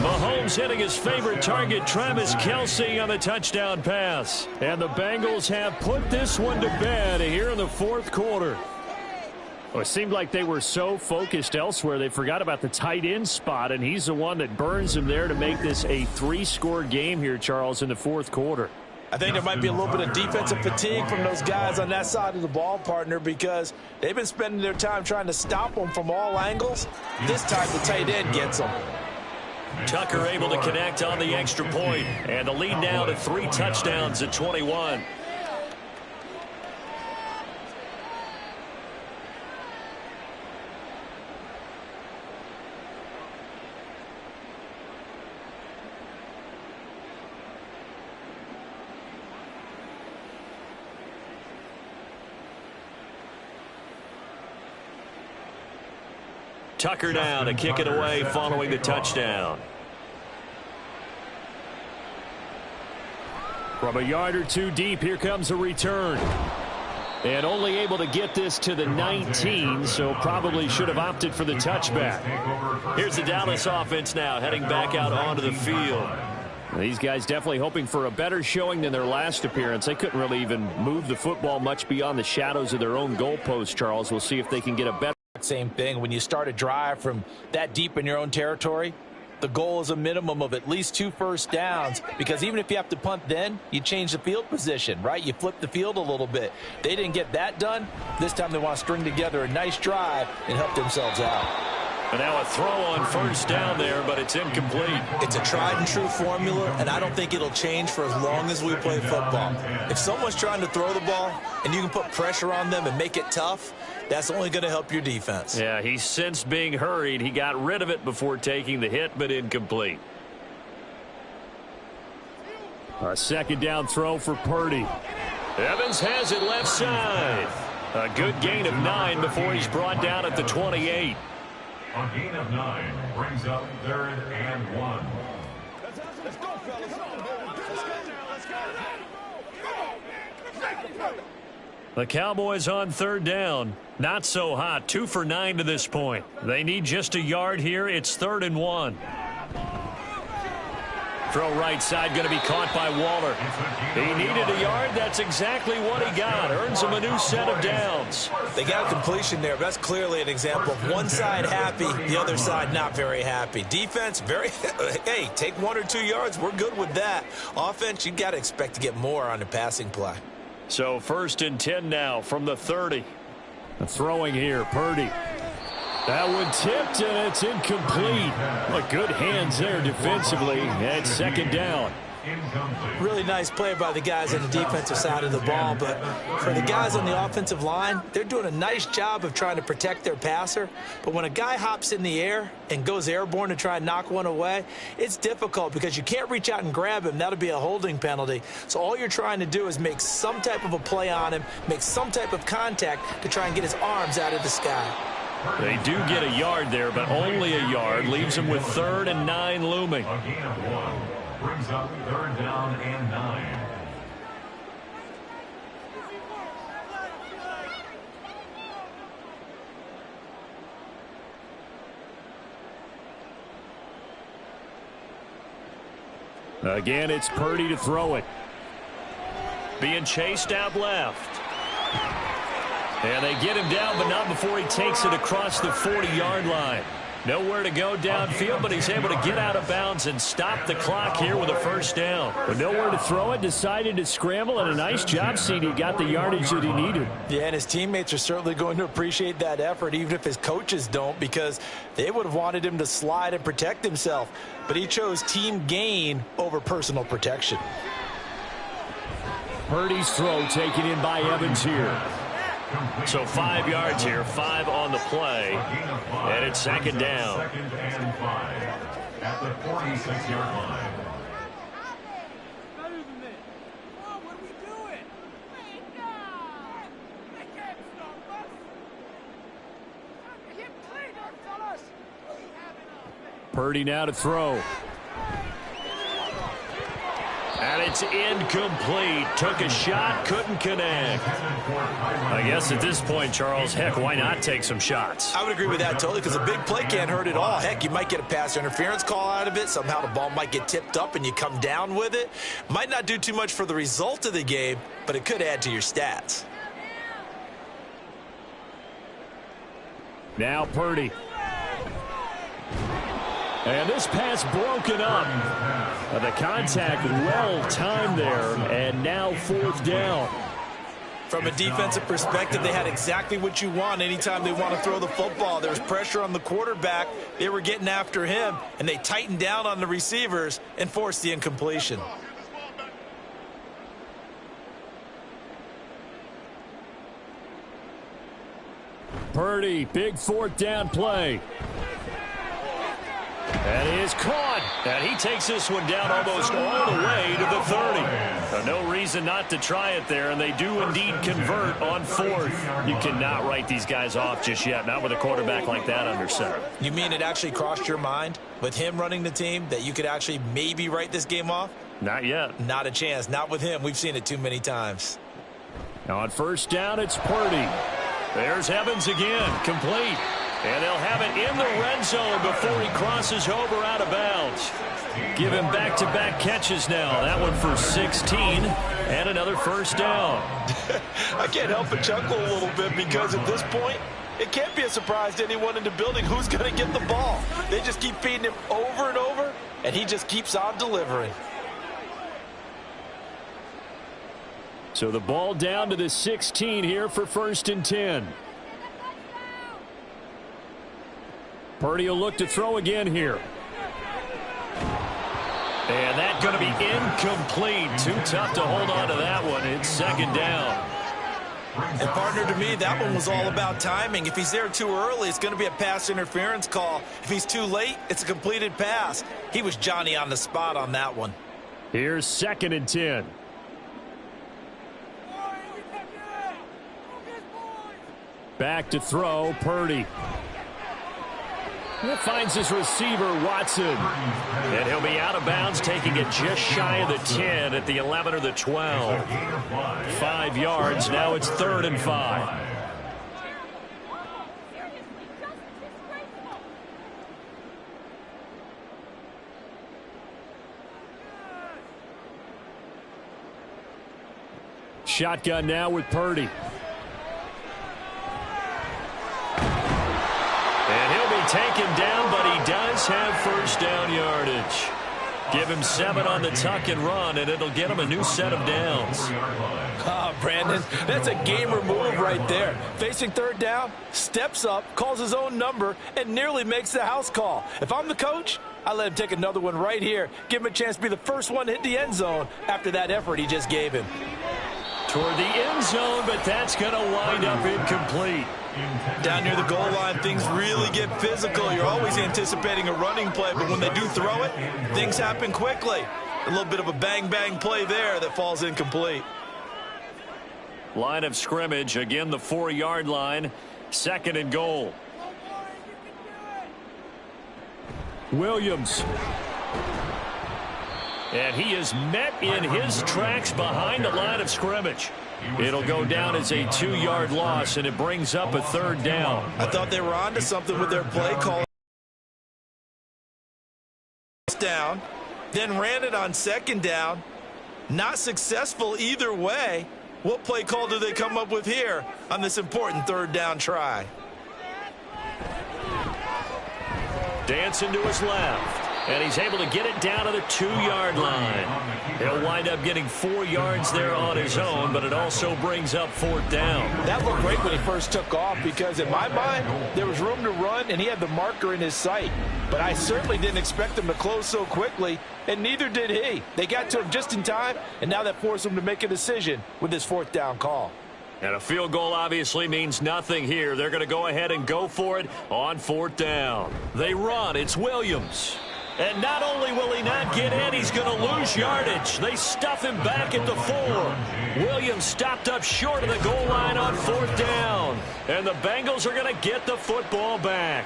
Mahomes hitting his favorite target, Travis Kelce, on the touchdown pass. And the Bengals have put this one to bed here in the 4th quarter. Well, it seemed like they were so focused elsewhere, they forgot about the tight end spot, and he's the one that burns them there to make this a 3-score game here, Charles, in the 4th quarter. I think there might be a little bit of defensive fatigue from those guys on that side of the ball, partner, because they've been spending their time trying to stop them from all angles. This time the tight end gets them. Tucker able to connect on the extra point, and the lead now to 3 touchdowns at 21. Tucker now to kick it away following the touchdown. From a yard or two deep, here comes a return. And only able to get this to the 19, so probably should have opted for the touchback. Here's the Dallas offense now heading back out onto the field. These guys definitely hoping for a better showing than their last appearance. They couldn't really even move the football much beyond the shadows of their own goalpost, Charles. We'll see if they can get a better. Same thing. When you start a drive from that deep in your own territory, the goal is a minimum of at least 2 first downs, because even if you have to punt then, you change the field position, right? You flip the field a little bit. They didn't get that done. This time they want to string together a nice drive and help themselves out. And now a throw on first down there, but it's incomplete. It's a tried and true formula, and I don't think it'll change for as long as we play football. If someone's trying to throw the ball and you can put pressure on them and make it tough, that's only going to help your defense. Yeah, he sensed being hurried. He got rid of it before taking the hit, but incomplete. A second down throw for Purdy. Evans has it left side. A good gain of 9 before he's brought down at the 28. A gain of 9 brings up 3rd and 1. The Cowboys on 3rd down. Not so hot. 2 for 9 to this point. They need just a yard here. It's 3rd and 1. Throw right side going to be caught by Waller. He needed a yard. That's exactly what he got. Earns him a new set of downs. They got a completion there, but that's clearly an example of one side happy, the other side not very happy. Defense, very, hey, take 1 or 2 yards. We're good with that. Offense, you got to expect to get more on the passing play. So 1st and 10 now from the 30. Throwing here, Purdy. That one tipped, and it's incomplete. But good hands there defensively. And 2nd down. Really nice play by the guys on the defensive side of the ball, but for the guys on the offensive line, they're doing a nice job of trying to protect their passer. But when a guy hops in the air and goes airborne to try and knock one away, it's difficult because you can't reach out and grab him. That'll be a holding penalty. So all you're trying to do is make some type of a play on him, make some type of contact to try and get his arms out of the sky. They do get a yard there, but only a yard. Leaves them with 3rd and 9 looming. A gain of 1 brings up 3rd down and 9. Again, it's Purdy to throw it. Being chased out left. And they get him down, but not before he takes it across the 40-yard line. Nowhere to go downfield, but he's able to get out of bounds and stop the clock here with a 1st down. But nowhere to throw it, decided to scramble, and a nice job, CD. Got the yardage that he needed. Yeah, and his teammates are certainly going to appreciate that effort, even if his coaches don't, because they would have wanted him to slide and protect himself. But he chose team gain over personal protection. Purdy's throw taken in by Evans here. So 5 yards here, 5 on the play, and it's 2nd down. 2nd and 5 at the 46-yard line. Purdy now to throw. And it's incomplete. Took a shot, couldn't connect. I guess at this point, Charles, heck, why not take some shots? I would agree with that totally, because a big play can't hurt at all. Heck, you might get a pass interference call out of it. Somehow the ball might get tipped up and you come down with it. Might not do too much for the result of the game, but it could add to your stats. Now Purdy. And this pass broken up. The contact well timed there, and now 4th down. From a defensive perspective, they had exactly what you want anytime they want to throw the football. There was pressure on the quarterback. They were getting after him, and they tightened down on the receivers and forced the incompletion. Purdy, big 4th down play. That is caught. And he takes this one down almost all the way to the 30. So no reason not to try it there, and they do indeed convert on fourth. You cannot write these guys off just yet, not with a quarterback like that under center. You mean it actually crossed your mind with him running the team that you could actually maybe write this game off? Not yet. Not a chance. Not with him. We've seen it too many times. Now on first down, it's Purdy. There's Evans again, complete. And they'll have it in the red zone before he crosses over out of bounds. Give him back-to-back catches now. That one for 16 and another first down. I can't help but chuckle a little bit because at this point, it can't be a surprise to anyone in the building who's going to get the ball. They just keep feeding him over and over, and he just keeps on delivering. So the ball down to the 16 here for first and 10. Purdy will look to throw again here. And that's going to be incomplete. Too tough to hold on to that one. It's second down. And partner, to me, that one was all about timing. If he's there too early, it's going to be a pass interference call. If he's too late, it's a completed pass. He was Johnny on the spot on that one. Here's second and 10. Back to throw, Purdy. It finds his receiver, Watson. And he'll be out of bounds, taking it just shy of the 10 at the 11 or the 12. 5 yards. Now it's 3rd and 5. Shotgun now with Purdy. Taken down, but he does have first down yardage. Give him 7 on the tuck and run, and it'll get him a new set of downs. Ah, Brandon, that's a gamer move right there. Facing third down, steps up, calls his own number, and nearly makes the house call. If I'm the coach, I let him take another one right here. Give him a chance to be the first one to hit the end zone after that effort he just gave him. Toward the end zone, but that's going to wind up incomplete. Down near the goal line, things really get physical. You're always anticipating a running play, but when they do throw it, things happen quickly. A little bit of a bang-bang play there that falls incomplete. Line of scrimmage, again the 4-yard line, 2nd and goal. Williams. And he is met in his tracks behind the line of scrimmage. It'll go down as a 2-yard loss, and it brings up a 3rd down. I thought they were onto something with their play call. Down, then ran it on 2nd down. Not successful either way. What play call do they come up with here on this important 3rd down try? Dancing to his left. And he's able to get it down to the 2-yard line. He'll wind up getting 4 yards there on his own, but it also brings up 4th down. That looked great when he first took off because, in my mind, there was room to run, and he had the marker in his sight. But I certainly didn't expect him to close so quickly, and neither did he. They got to him just in time, and now that forced him to make a decision with his 4th down call. And a field goal obviously means nothing here. They're going to go ahead and go for it on 4th down. They run. It's Williams. And not only will he not get in, he's going to lose yardage. They stuff him back at the 4. Williams stopped up short of the goal line on 4th down. And the Bengals are going to get the football back.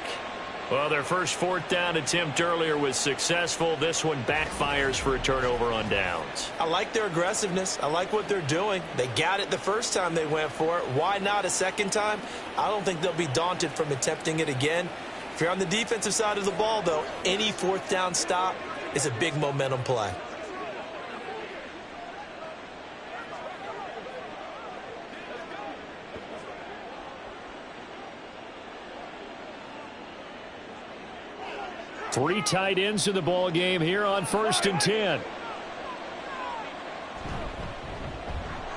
Well, their first 4th down attempt earlier was successful. This one backfires for a turnover on downs. I like their aggressiveness. I like what they're doing. They got it the first time they went for it. Why not a second time? I don't think they'll be daunted from attempting it again. If you're on the defensive side of the ball, though, any 4th down stop is a big momentum play. Three tight ends in the ball game here on 1st and 10.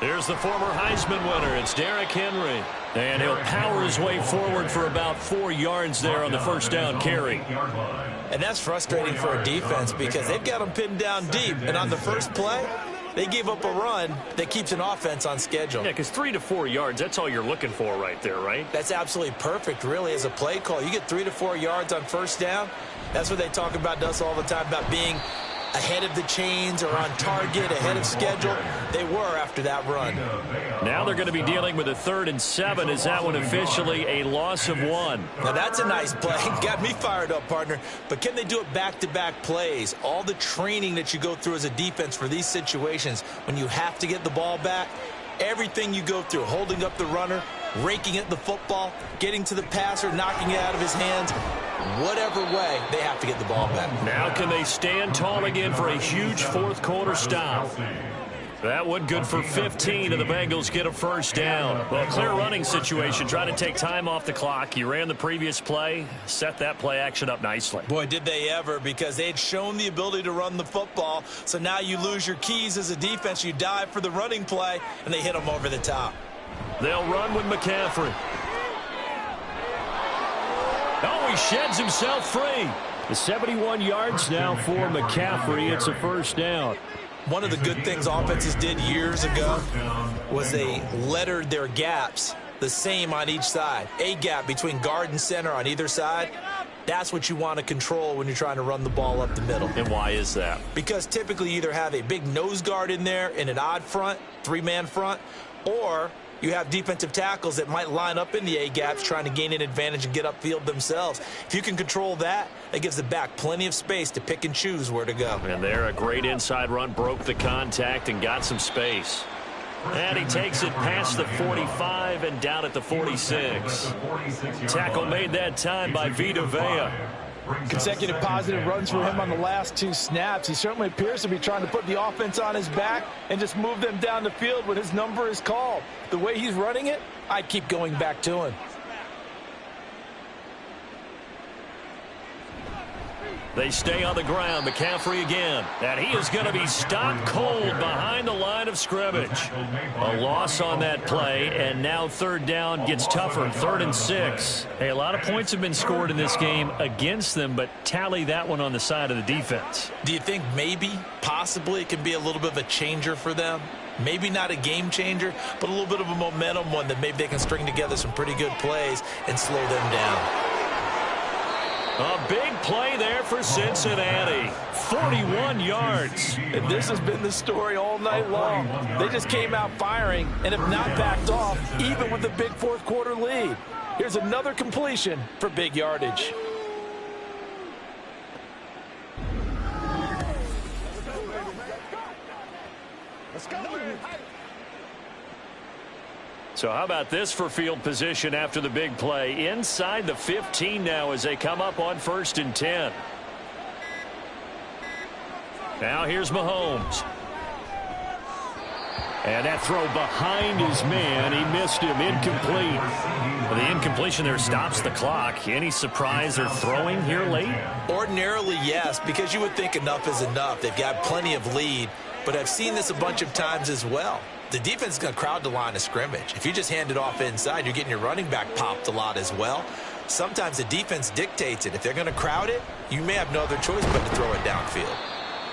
There's the former Heisman winner. It's Derrick Henry. And he'll power his way forward for about 4 yards there on the first down carry. And that's frustrating for a defense because they've got them pinned down deep. And on the first play, They gave up a run that keeps an offense on schedule. Yeah, because 3 to 4 yards, that's all you're looking for right there, right? That's absolutely perfect, really, as a play call. You get 3 to 4 yards on first down. That's what they talk about to us all the time, about being ahead of the chains or on target, ahead of schedule. They were after that run. Now they're going to be dealing with a 3rd and 7. Is that one officially a loss of 1? Now that's a nice play. Got me fired up, partner. But can they do it back-to-back plays? All the training that you go through as a defense for these situations, when you have to get the ball back, everything you go through, holding up the runner, raking at the football, getting to the passer, knocking it out of his hands, whatever way, they have to get the ball back. Now can they stand tall again for a huge fourth-quarter stop? That one good for 15, and the Bengals get a first down. Well, clear running situation, trying to take time off the clock. You ran the previous play, set that play action up nicely. Boy, did they ever, because they had shown the ability to run the football. So now you lose your keys as a defense. You dive for the running play, and they hit them over the top. They'll run with McCaffrey. Oh, he sheds himself free. The 71 yards now for McCaffrey. It's a first down. One of the good things offenses did years ago was they lettered their gaps the same on each side. A gap between guard and center on either side. That's what you want to control when you're trying to run the ball up the middle. And why is that? Because typically you either have a big nose guard in there in an odd front, 3-man front, or you have defensive tackles that might line up in the A-gaps trying to gain an advantage and get upfield themselves. If you can control that, that gives the back plenty of space to pick and choose where to go. And there, a great inside run, broke the contact and got some space. And he takes it past the 45 and down at the 46. Tackle made that time by Vita Vea. Consecutive positive runs for him on the last 2 snaps. He certainly appears to be trying to put the offense on his back and just move them down the field when his number is called. The way he's running it, I keep going back to him. They stay on the ground. McCaffrey again. And he is going to be stopped cold behind the line of scrimmage. A loss on that play, and now 3rd down gets tougher. 3rd and 6. Hey, a lot of points have been scored in this game against them, but tally that one on the side of the defense. Do you think maybe, possibly, it can be a little bit of a changer for them? Maybe not a game changer, but a little bit of a momentum one that maybe they can string together some pretty good plays and slow them down. A big play there for Cincinnati. 41 yards. And this has been the story all night long. They just came out firing and have not backed off, even with the big fourth-quarter lead. Here's another completion for big yardage. Let's go. So how about this for field position after the big play? Inside the 15 now as they come up on 1st and 10. Now here's Mahomes. And that throw behind his man. He missed him. Incomplete. Well, the incompletion there stops the clock. Any surprise they're throwing here late? Ordinarily, yes, because you would think enough is enough. They've got plenty of lead, but I've seen this a bunch of times as well. The defense is going to crowd the line of scrimmage. If you just hand it off inside, you're getting your running back popped a lot as well. Sometimes the defense dictates it. If they're going to crowd it, you may have no other choice but to throw it downfield.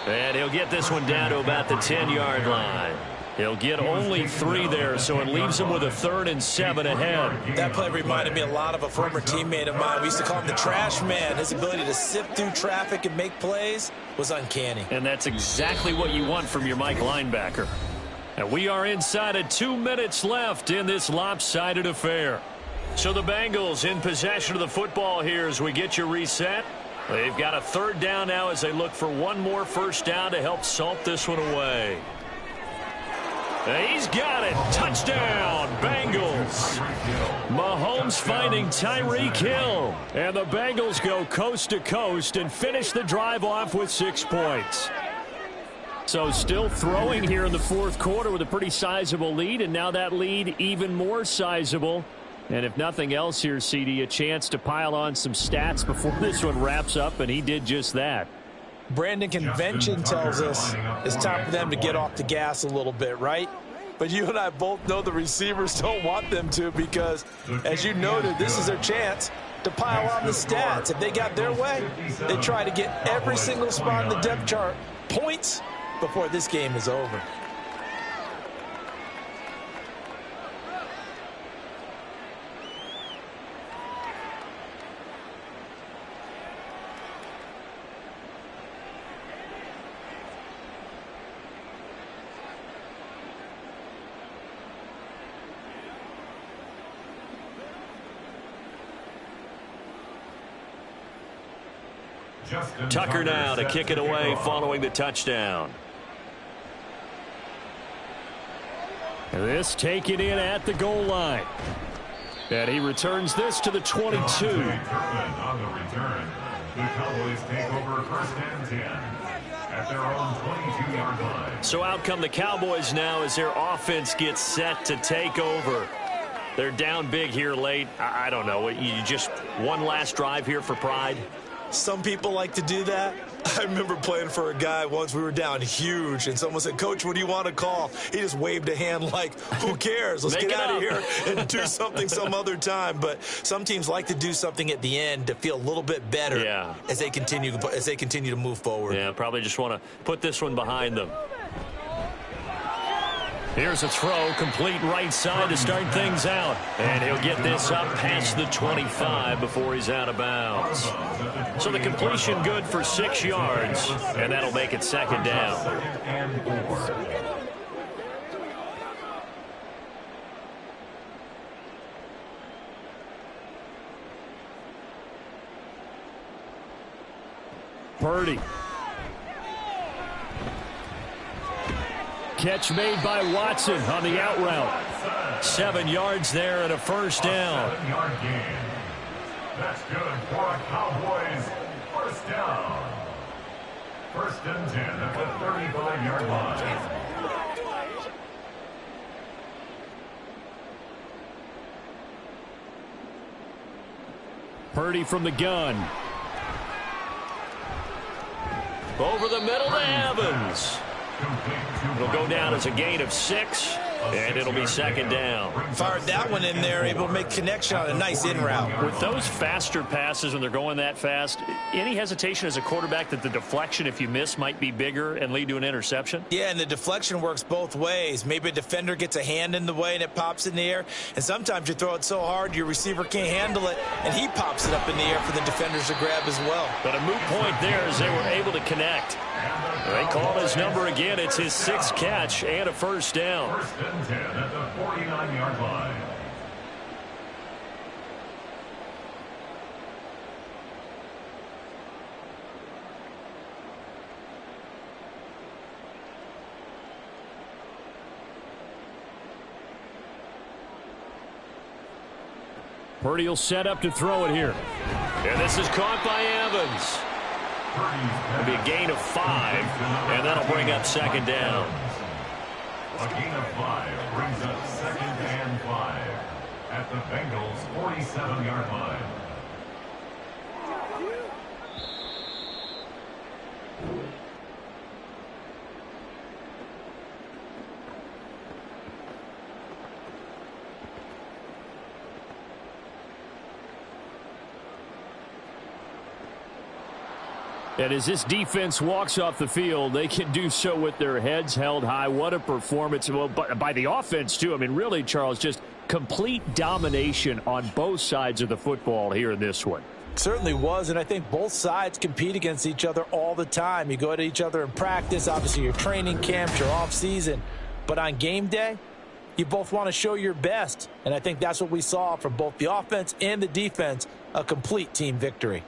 And he'll get this one down to about the 10-yard line. He'll get only 3 there, so it leaves him with a 3rd and 7 ahead. That play reminded me a lot of a former teammate of mine. We used to call him the trash man. His ability to sift through traffic and make plays was uncanny. And that's exactly what you want from your Mike linebacker. And we are inside of 2 minutes left in this lopsided affair. So the Bengals in possession of the football here as we get you reset. They've got a 3rd down now as they look for one more first down to help salt this one away. And he's got it. Touchdown, Bengals. Mahomes finding Tyreek Hill. And the Bengals go coast to coast and finish the drive off with 6 points. So still throwing here in the 4th quarter with a pretty sizable lead, and now that lead even more sizable. And if nothing else here, CD, a chance to pile on some stats before this one wraps up, and he did just that. Brandon, convention tells us it's time for them to get off the gas a little bit, right? But you and I both know the receivers don't want them to because, as you noted, this is their chance to pile on the stats. If they got their way, they try to get every single spot in the depth chart points before this game is over. Tucker now to kick it away following the touchdown. This taken in at the goal line. And he returns this to the 22. On the return, the Cowboys take over 1st and 10 at their own 22-yard line. So out come the Cowboys now as their offense gets set to take over. They're down big here late. I don't know. You just one last drive here for pride? Some people like to do that. I remember playing for a guy once. We were down huge, and someone said, "Coach, what do you want to call?" He just waved a hand like, who cares? Let's get out of here and do something some other time. But some teams like to do something at the end to feel a little bit better as they continue to move forward. Yeah, probably just want to put this one behind them. Here's a throw, complete right side to start things out. And he'll get this up past the 25 before he's out of bounds. So the completion good for 6 yards, and that'll make it 2nd down. Purdy. Catch made by Watson on the out route. 7 yards there and a 1st down. 7-yard gain. That's good for a Cowboys 1st down. 1st and 10 at the 35-yard line. Purdy from the gun. Over the middle to Evans. It'll go down as a gain of 6, and it'll be 2nd down. Fired that one in there, able to make connection on a nice in route. With those faster passes when they're going that fast, any hesitation as a quarterback that the deflection, if you miss, might be bigger and lead to an interception? Yeah, and the deflection works both ways. Maybe a defender gets a hand in the way and it pops in the air, and sometimes you throw it so hard your receiver can't handle it, and he pops it up in the air for the defenders to grab as well. But a moot point there as they were able to connect. They call his number again. It's his 6th catch and a 1st down. 1st and 10 at the 49-yard line. Purdy will set up to throw it here. And this is caught by Evans. It'll be a gain of 5, and that'll bring up 2nd down. A gain of 5 brings up 2nd and 5 at the Bengals' 47-yard line. And as this defense walks off the field, they can do so with their heads held high. What a performance. Well, by the offense, too. I mean, really, Charles, just complete domination on both sides of the football here in this one. Certainly was, and I think both sides compete against each other all the time. You go at each other in practice, obviously your training camps, your off-season. But on game day, you both want to show your best. And I think that's what we saw from both the offense and the defense, a complete team victory.